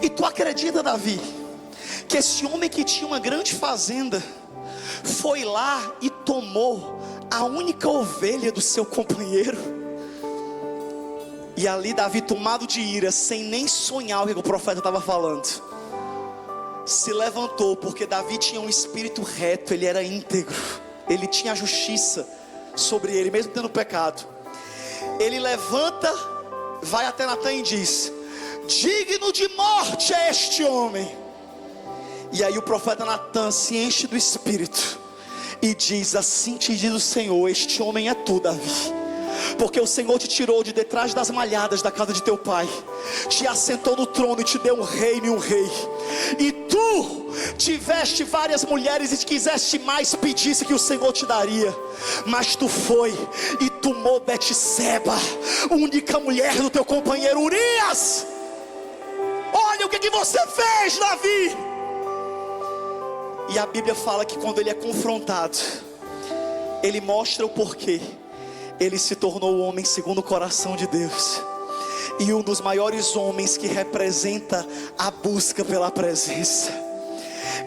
E tu acredita, Davi, que esse homem que tinha uma grande fazenda foi lá e tomou a única ovelha do seu companheiro? E ali Davi, tomado de ira, sem nem sonhar o que o profeta estava falando, se levantou, porque Davi tinha um espírito reto, ele era íntegro, ele tinha a justiça sobre ele, mesmo tendo pecado. Ele levanta, vai até Natan e diz: digno de morte é este homem. E aí o profeta Natan se enche do espírito e diz: assim te diz o Senhor, este homem é tu, Davi, porque o Senhor te tirou de detrás das malhadas da casa de teu pai, te assentou no trono e te deu um reino e um rei. E tu tiveste várias mulheres e quiseste mais, pedisse que o Senhor te daria, mas tu foi e tomou Betseba, única mulher do teu companheiro Urias. Olha o que você fez, Davi. E a Bíblia fala que quando ele é confrontado, ele mostra o porquê ele se tornou o homem segundo o coração de Deus, e um dos maiores homens que representa a busca pela presença.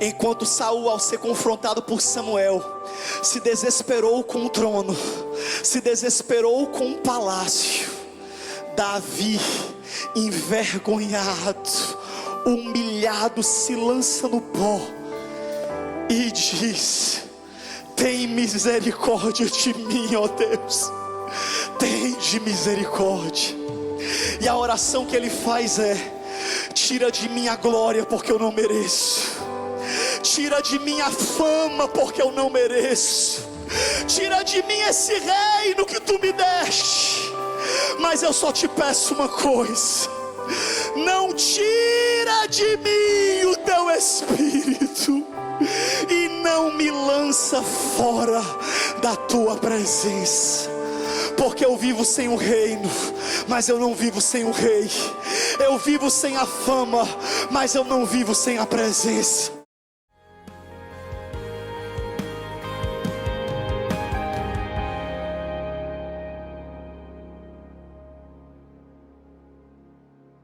Enquanto Saul, ao ser confrontado por Samuel, se desesperou com o trono, se desesperou com o palácio, Davi, envergonhado, humilhado, se lança no pó e diz: tem misericórdia de mim, ó Deus, tende misericórdia. E a oração que ele faz é: tira de mim a glória, porque eu não mereço. Tira de mim a fama, porque eu não mereço. Tira de mim esse reino que tu me deste. Mas eu só te peço uma coisa: não tira de mim o teu espírito, e não me lança fora da tua presença. Porque eu vivo sem o reino, mas eu não vivo sem o rei. Eu vivo sem a fama, mas eu não vivo sem a presença.